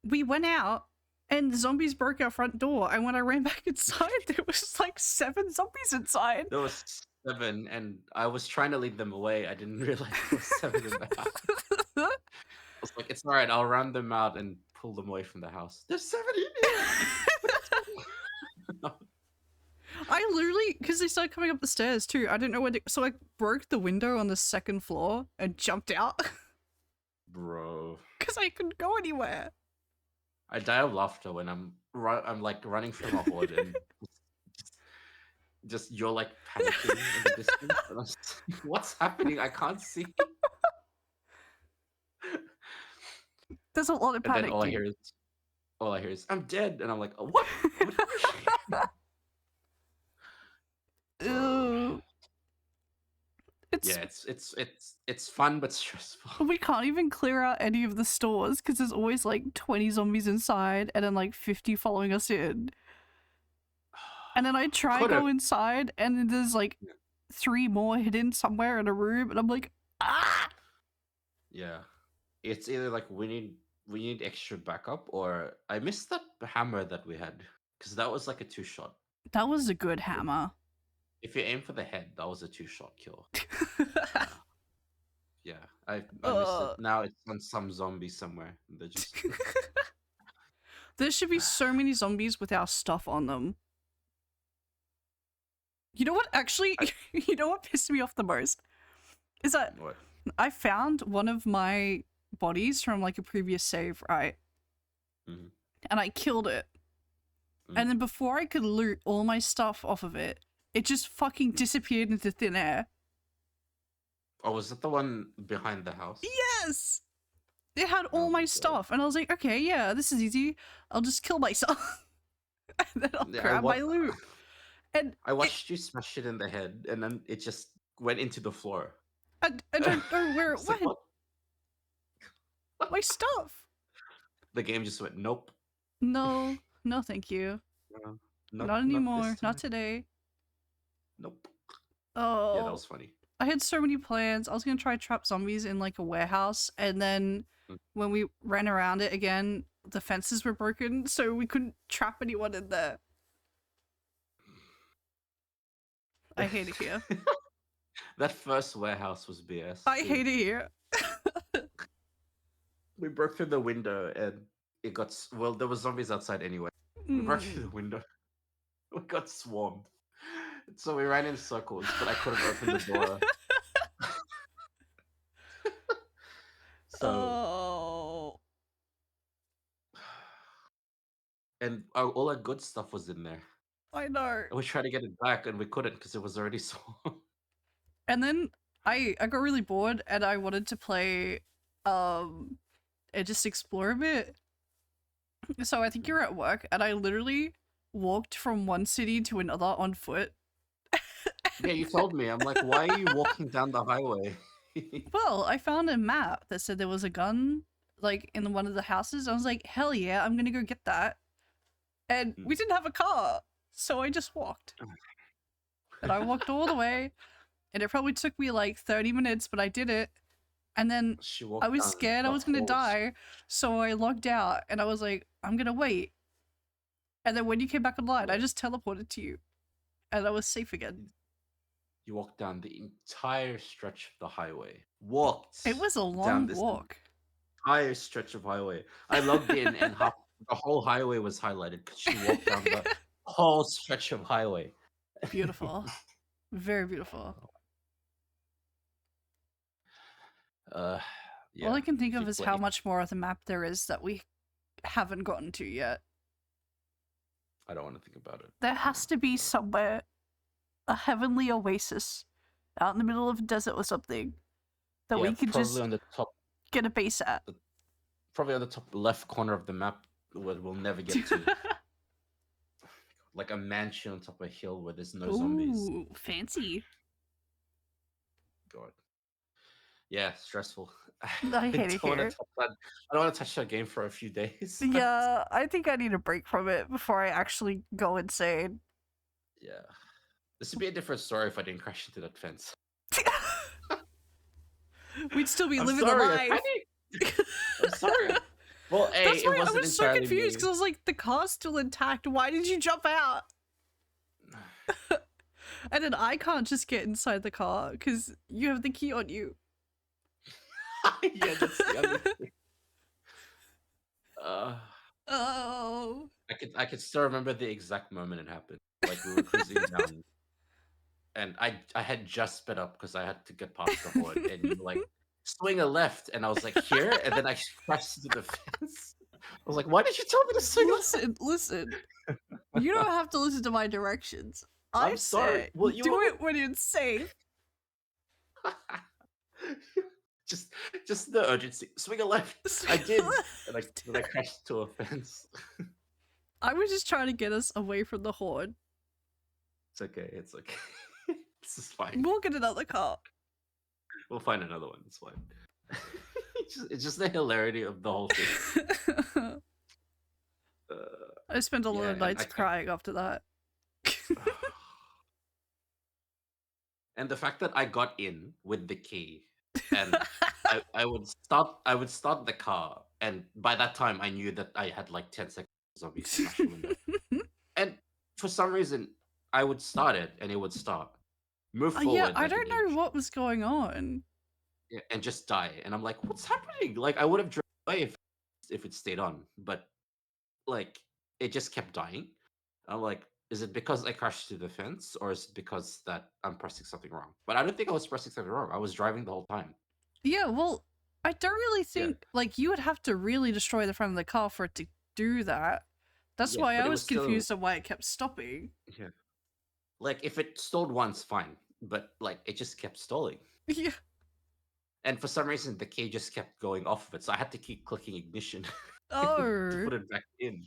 we went out, and the zombies broke our front door. And when I ran back inside, there was like 7 zombies inside. There was 7, and I was trying to lead them away. I didn't realize there was 7 in the house. I was like, it's alright, I'll run them out and pull them away from the house. There's 7 in here! I literally, because they started coming up the stairs too. I didn't know where to, so I broke the window on the 2nd floor and jumped out. Bro. Because I couldn't go anywhere. I die of laughter when I'm like running from a horde and just you're like panicking in the distance. And I'm just like, what's happening? I can't see. There's a lot of panic. And then all I hear is I'm dead, and I'm like, oh, what? It's fun but stressful. We can't even clear out any of the stores because there's always like 20 zombies inside and then like 50 following us in. And then I try to go inside and then there's like 3 more hidden somewhere in a room, and I'm like, ah! Yeah. It's either like we need extra backup, or I missed that hammer that we had, because that was like a 2-shot. That was a good hammer. If you aim for the head, that was a 2-shot kill. Yeah, I missed it. Now it's on some zombie somewhere. They're just... There should be so many zombies with our stuff on them. You know what? Actually, you know what pissed me off the most? Is that I found one of my bodies from like a previous save, right? Mm-hmm. And I killed it. Mm-hmm. And then before I could loot all my stuff off of it, it just fucking disappeared into thin air. Oh, was that the one behind the house? Yes! It had all Oh my my God. stuff, and I was like, okay, yeah, this is easy. I'll just kill myself, and then I'll Yeah, grab my loot. And I watched you smash it in the head, and then it just went into the floor. I don't know where it It's like, went. what? My stuff. The game just went, nope. No, no, thank you. Not anymore. This Not time. today. Nope. Oh. Yeah, that was funny. I had so many plans. I was gonna try trap zombies in like a warehouse, and then when we ran around it again, the fences were broken, so we couldn't trap anyone in there. I hate it here. That first warehouse was BS. I hate it here. We broke through the window and it got well. There were zombies outside anyway. We broke through the window. We got swarmed. So we ran in circles, but I couldn't open the door. So Oh. and all our good stuff was in there. I know. And we tried to get it back and we couldn't because it was already swarmed. And then I got really bored and I wanted to play and just explore a bit. So I think you're at work and I literally walked from one city to another on foot. Yeah, you told me. I'm like, why are you walking down the highway? Well, I found a map that said there was a gun like in one of the houses. I was like, hell yeah, I'm gonna go get that. And we didn't have a car, so I just walked. And I walked all the way, and it probably took me like 30 minutes, but I did it. And then I was scared I was gonna die, so I logged out, and I was like, I'm gonna wait. And then when you came back online, I just teleported to you, and I was safe again. You walked down the entire stretch of the highway. Walked. It was a long walk. Entire stretch of highway. I logged in and the whole highway was highlighted because she walked down the whole stretch of highway. Beautiful. Very beautiful. Yeah, all I can think of is how much more of the map there is that we haven't gotten to yet. I don't want to think about it. There has to be somewhere a heavenly oasis out in the middle of a desert or something that we could just on the top, get a base at. Probably on the top left corner of the map where we'll never get to. Like a mansion on top of a hill where there's no zombies. Ooh, fancy. God. Yeah, stressful. I hate it here. I don't want to touch that game for a few days. Yeah, I think I need a break from it before I actually go insane. Yeah. This would be a different story if I didn't crash into that fence. We'd still be living the life. I'm sorry. Well, A, that's why it wasn't I was so confused me. because I was like, the car's still intact. Why did you jump out? And then I can't just get inside the car because you have the key on you. Yeah, that's the other thing. Oh. I could still remember the exact moment it happened. Like we were cruising down, and I had just sped up because I had to get past the horde, and you were like swing a left, and I was like here, and then I crashed into the fence. I was like, why did you tell me to swing? Listen. You don't have to listen to my directions. I'm sorry. Well, do it when it's safe. Just the urgency. Swing a left. I did. And I crashed to a fence. I was just trying to get us away from the horde. It's okay. It's okay. This is fine. We'll get another car. We'll find another one. It's fine. It's just the hilarity of the whole thing. I spent a lot of nights crying after that. And the fact that I got in with the key, and I would start the car, and by that time I knew that I had like 10 seconds of zombies to smash the window. And for some reason, I would start it and it would stop. Move forward. Yeah, I don't know what was going on. Yeah, and just die. And I'm like, what's happening? Like I would have driven away if it stayed on, but like it just kept dying. I'm like, is it because I crashed through the fence, or is it because that I'm pressing something wrong? But I don't think I was pressing something wrong. I was driving the whole time. Yeah, well, I don't really think like you would have to really destroy the front of the car for it to do that. That's why I was confused on why it kept stopping. Yeah. Like if it stalled once, fine. But like it just kept stalling. Yeah. And for some reason, the key just kept going off of it, so I had to keep clicking ignition to Oh. put it back in.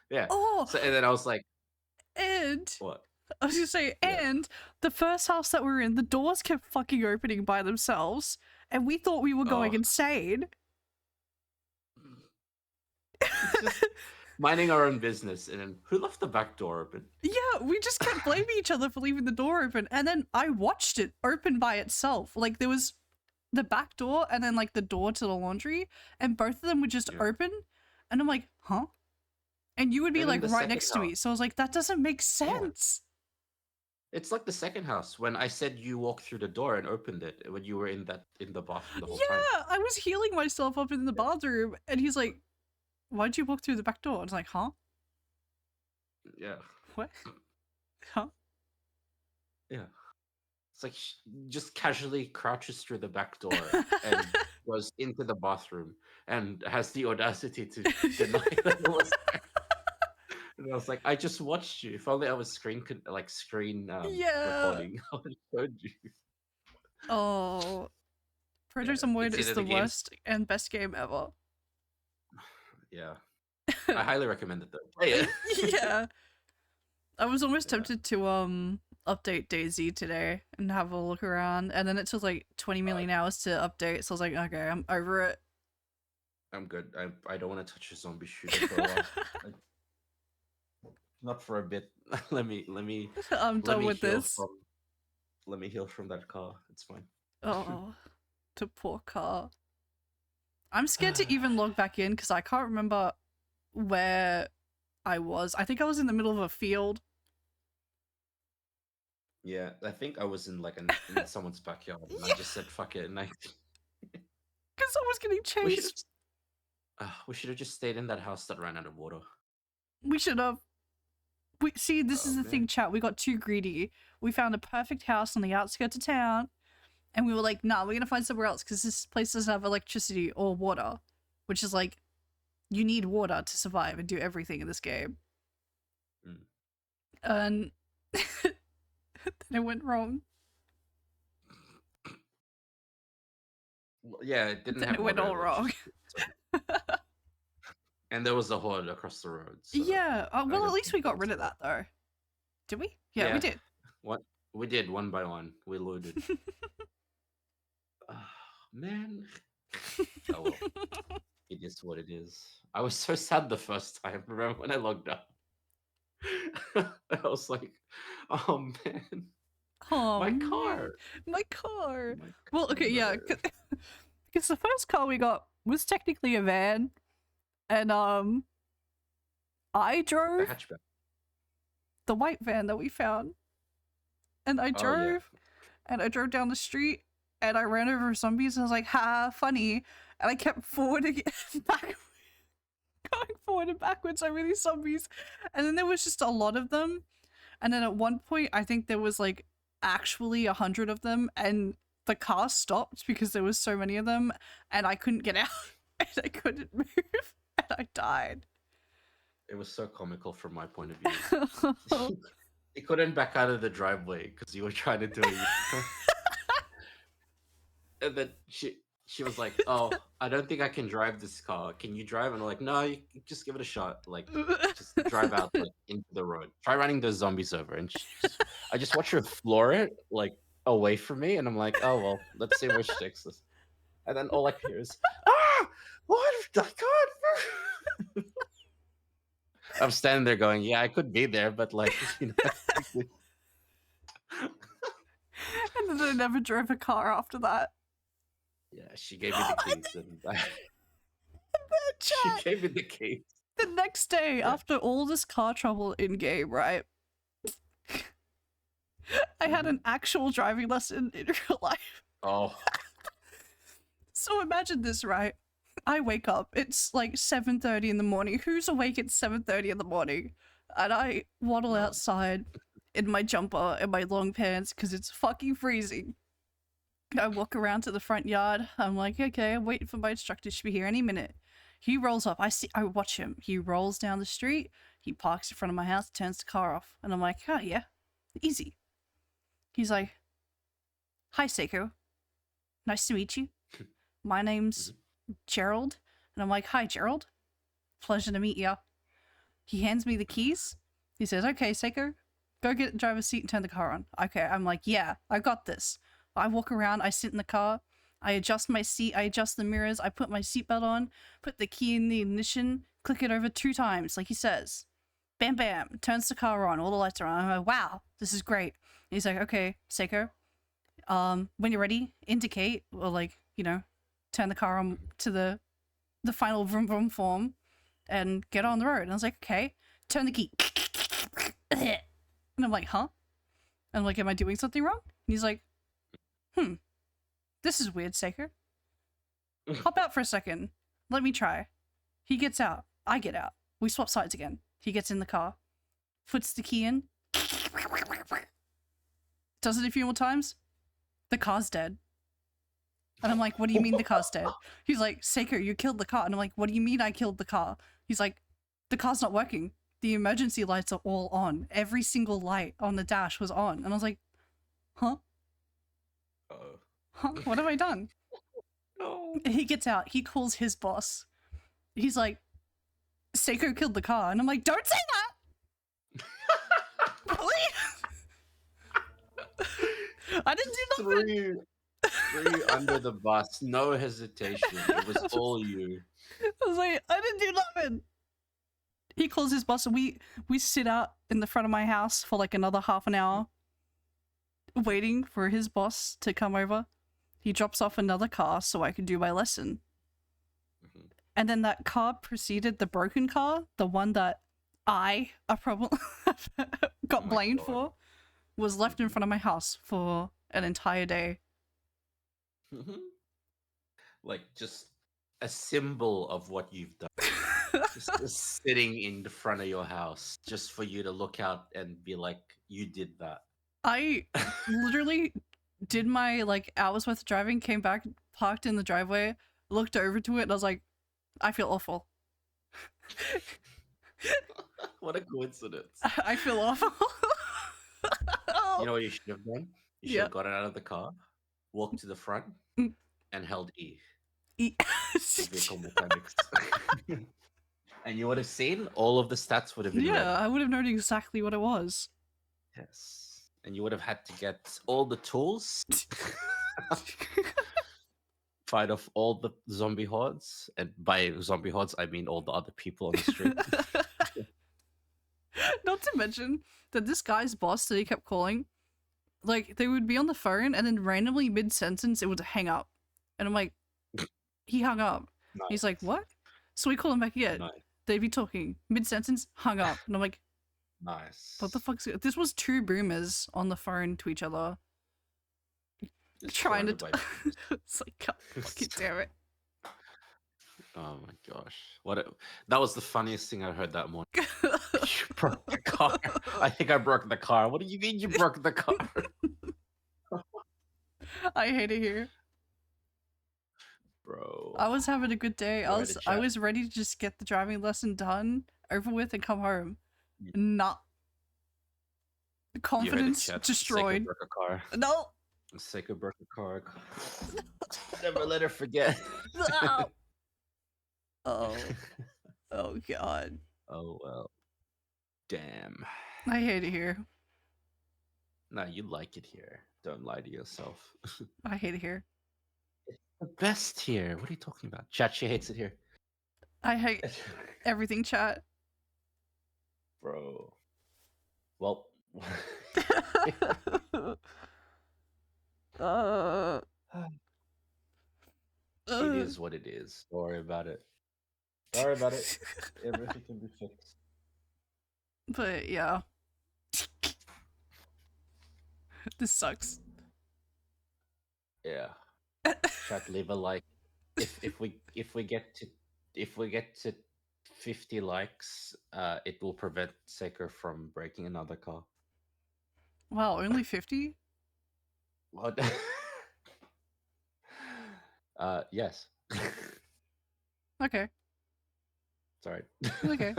Yeah. Oh, So and then I was like, and "What?" I was gonna say, Yeah. and the first house that we were in, the doors kept fucking opening by themselves, and we thought we were going Oh. insane. It's just minding our own business, and then who left the back door open? Yeah, we just kept blaming each other for leaving the door open, and then I watched it open by itself. Like, there was the back door and then like the door to the laundry, and both of them would just open, and I'm like, huh? And you would be And then like the right second next to me, house. so I was like, that doesn't make sense. It's like the second house when I said you walked through the door and opened it when you were in the bathroom the whole time. Yeah, I was healing myself up in the bathroom, and he's like, why'd you walk through the back door? I was like, huh? Yeah. What? Huh? Yeah. It's like just casually crouches through the back door and goes into the bathroom and has the audacity to deny that it was there. And I was like, I just watched you. If only I was screen Yeah. recording, I would have showed you. Oh, Project Yeah, ZOMBOID it's is either the the game- worst and best game ever. Yeah. I highly recommend it though. Play it. Yeah. I was almost Yeah. tempted to update DayZ today and have a look around, and then it took like 20 million hours to update, so I was like, okay, I'm over it. I'm good. I don't want to touch a zombie shooter for a while. Not for a bit. let me I'm let done me with heal this. from let me heal from that car. It's fine. Oh, the poor car. I'm scared to even log back in because I can't remember where I was. I think I was in the middle of a field. Yeah, I think I was in like in someone's backyard and I just said fuck it and Because I was getting we should chased. have just stayed in that house that ran out of water. We should have. See, this is the man. thing, chat. We got too greedy. We found a perfect house on the outskirts of town, and we were like, nah, we're gonna find somewhere else because this place doesn't have electricity or water, which is like, you need water to survive and do everything in this game. Mm. And then it went wrong. Well, yeah, it didn't Then have it went water all wrong. and there was a horde across the road. So Yeah, I well, don't at least think we got was rid of a- that though. Did we? Yeah, we did. What we did one by one. We looted. Man. Oh well. It is what it is. I was so sad the first time. Remember when I logged up? I was like, oh man. Oh, My man. car. My car. My Well, okay, yeah, car. because the first car we got was technically a van, and I A drove hatchback. the white van that we found, and I Oh, yeah. drove down the street, and I ran over zombies, and I was like, ha, funny, and I kept forwarding back, going forward and backwards over these zombies, and then there was just a lot of them, and then at one point I think there was like actually 100 of them, and the car stopped because there was so many of them, and I couldn't get out, and I couldn't move, and I died. It was so comical from my point of view. You couldn't back out of the driveway because you were trying to do it. And then she was like, "Oh, I don't think I can drive this car. Can you drive?" And I'm like, "No, you just give it a shot. Like, just drive out like into the road. Try running those zombies over." And I just watch her floor it like away from me, and I'm like, "Oh well, let's see where she takes this." And then all I hear is, "Ah, what? I can't." I'm standing there going, "Yeah, I could be there, but like, you know." And then I never drove a car after that. Yeah, she gave me the keys, and she Chat, gave me the keys. the next day, Yeah. after all this car trouble in game, right? I had an actual driving lesson in real life. Oh, So imagine this, right? I wake up, it's like 7:30 in the morning. Who's awake at 7:30 in the morning? And I waddle No. outside in my jumper and my long pants because it's fucking freezing. I walk around to the front yard. I'm like, okay, I'm waiting for my instructor. Should be here any minute. He rolls up. I watch him. He rolls down the street. He parks in front of my house, turns the car off. And I'm like, oh yeah, easy. He's like, hi, SEIKO. Nice to meet you. my name's Gerald. And I'm like, hi, Gerald. Pleasure to meet you. He hands me the keys. He says, okay, Seiko, go get the driver's seat and turn the car on. Okay, I'm like, yeah, I got this. I walk around, I sit in the car, I adjust my seat, I adjust the mirrors, I put my seatbelt on, put the key in the ignition, click it over 2 times, like he says. Bam, bam, turns the car on, all the lights are on. I'm like, wow, this is great. And he's like, okay, Seiko, when you're ready, indicate, or like, you know, turn the car on to the final vroom vroom form and get on the road. And I was like, okay, turn the key. And I'm like, huh? And I'm like, am I doing something wrong? And he's like, this is weird, Seiko. Hop out for a second. Let me try. He gets out. I get out. We swap sides again. He gets in the car. Puts the key in. Does it a few more times. The car's dead. And I'm like, what do you mean the car's dead? He's like, Seiko, you killed the car. And I'm like, what do you mean I killed the car? He's like, the car's not working. The emergency lights are all on. Every single light on the dash was on. And I was like, huh? Huh? What have I done? No. He gets out. He calls his boss. He's like, Seiko killed the car. And I'm like, don't say that! Please! I didn't do nothing. Three under the bus, no hesitation. It was all you. I was like, I didn't do nothing. He calls his boss and we sit out in the front of my house for like another half an hour waiting for his boss to come over. He drops off another car so I could do my lesson. And then that car preceded the broken car, the one that I got blamed for, was left in front of my house for an entire day. Like just a symbol of what you've done. just sitting in the front of your house just for you to look out and be like, you did that. I literally did my like hours worth of driving, came back, parked in the driveway, looked over to it, and I was like, I feel awful. What a coincidence. I feel awful. You know what you should have done? You should have gotten out of the car, walked to the front, and held E. Vehicle mechanics. And you would have seen all of the stats would have been red. I would have known exactly what it was. Yes. And you would have had to get all the tools, fight off all the zombie hordes. And by zombie hordes, I mean all the other people on the street. Not to mention that this guy's boss that he kept calling, like, they would be on the phone and then randomly mid-sentence it would hang up. And I'm like, he hung up. Nice. He's like, what? So we call him back again. Nice. They'd be talking. Mid-sentence, hung up. And I'm like, Nice. what the fuck's... This was 2 boomers on the phone to each other. Just Trying to... surrounded by It's like, God fucking damn it. Oh my gosh. That was the funniest thing I heard that morning. You broke the car. I think I broke the car. What do you mean you broke the car? I hate it here. Bro. I was having a good day. Go ahead and I chat. was ready to just get the driving lesson done, over with, and come home. Yeah. Nah. You heard it, Confidence chat. destroyed. Seiko broke a car. No. Seiko broke a car. Never let her forget. No. Oh. Oh god. Oh well. Damn. I hate it here. No, you like it here. Don't lie to yourself. I hate it here. The best here. What are you talking about? Chat, she hates it here. I hate everything, chat. Bro. Well. It is what it is. Don't worry about it. Don't worry about it. Everything can be fixed. But yeah. This sucks. Yeah. Chat, leave a like. If we get to 50 likes, it will prevent Seiko from breaking another car. Wow, only 50? What? Yes. Okay. Sorry. Okay.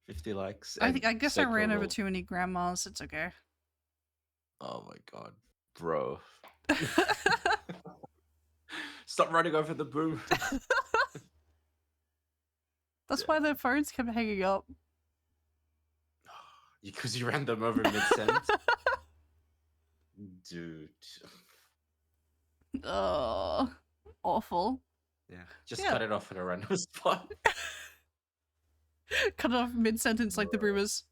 50 likes. I and guess I Seiko ran over will- too many grandmas. It's okay. Oh my god, bro. Stop running over the broom. That's why their phones kept hanging up. Because you ran them over mid-sentence? Dude. Awful. Yeah. Just cut it off at a random spot. Cut it off mid-sentence like the Broomers.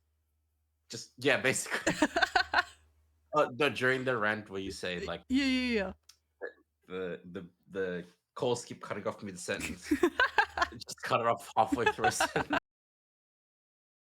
Just, yeah, basically. No, during the rant where you say, like... Yeah. The calls keep cutting off mid-sentence. Just cut it off halfway through a sentence.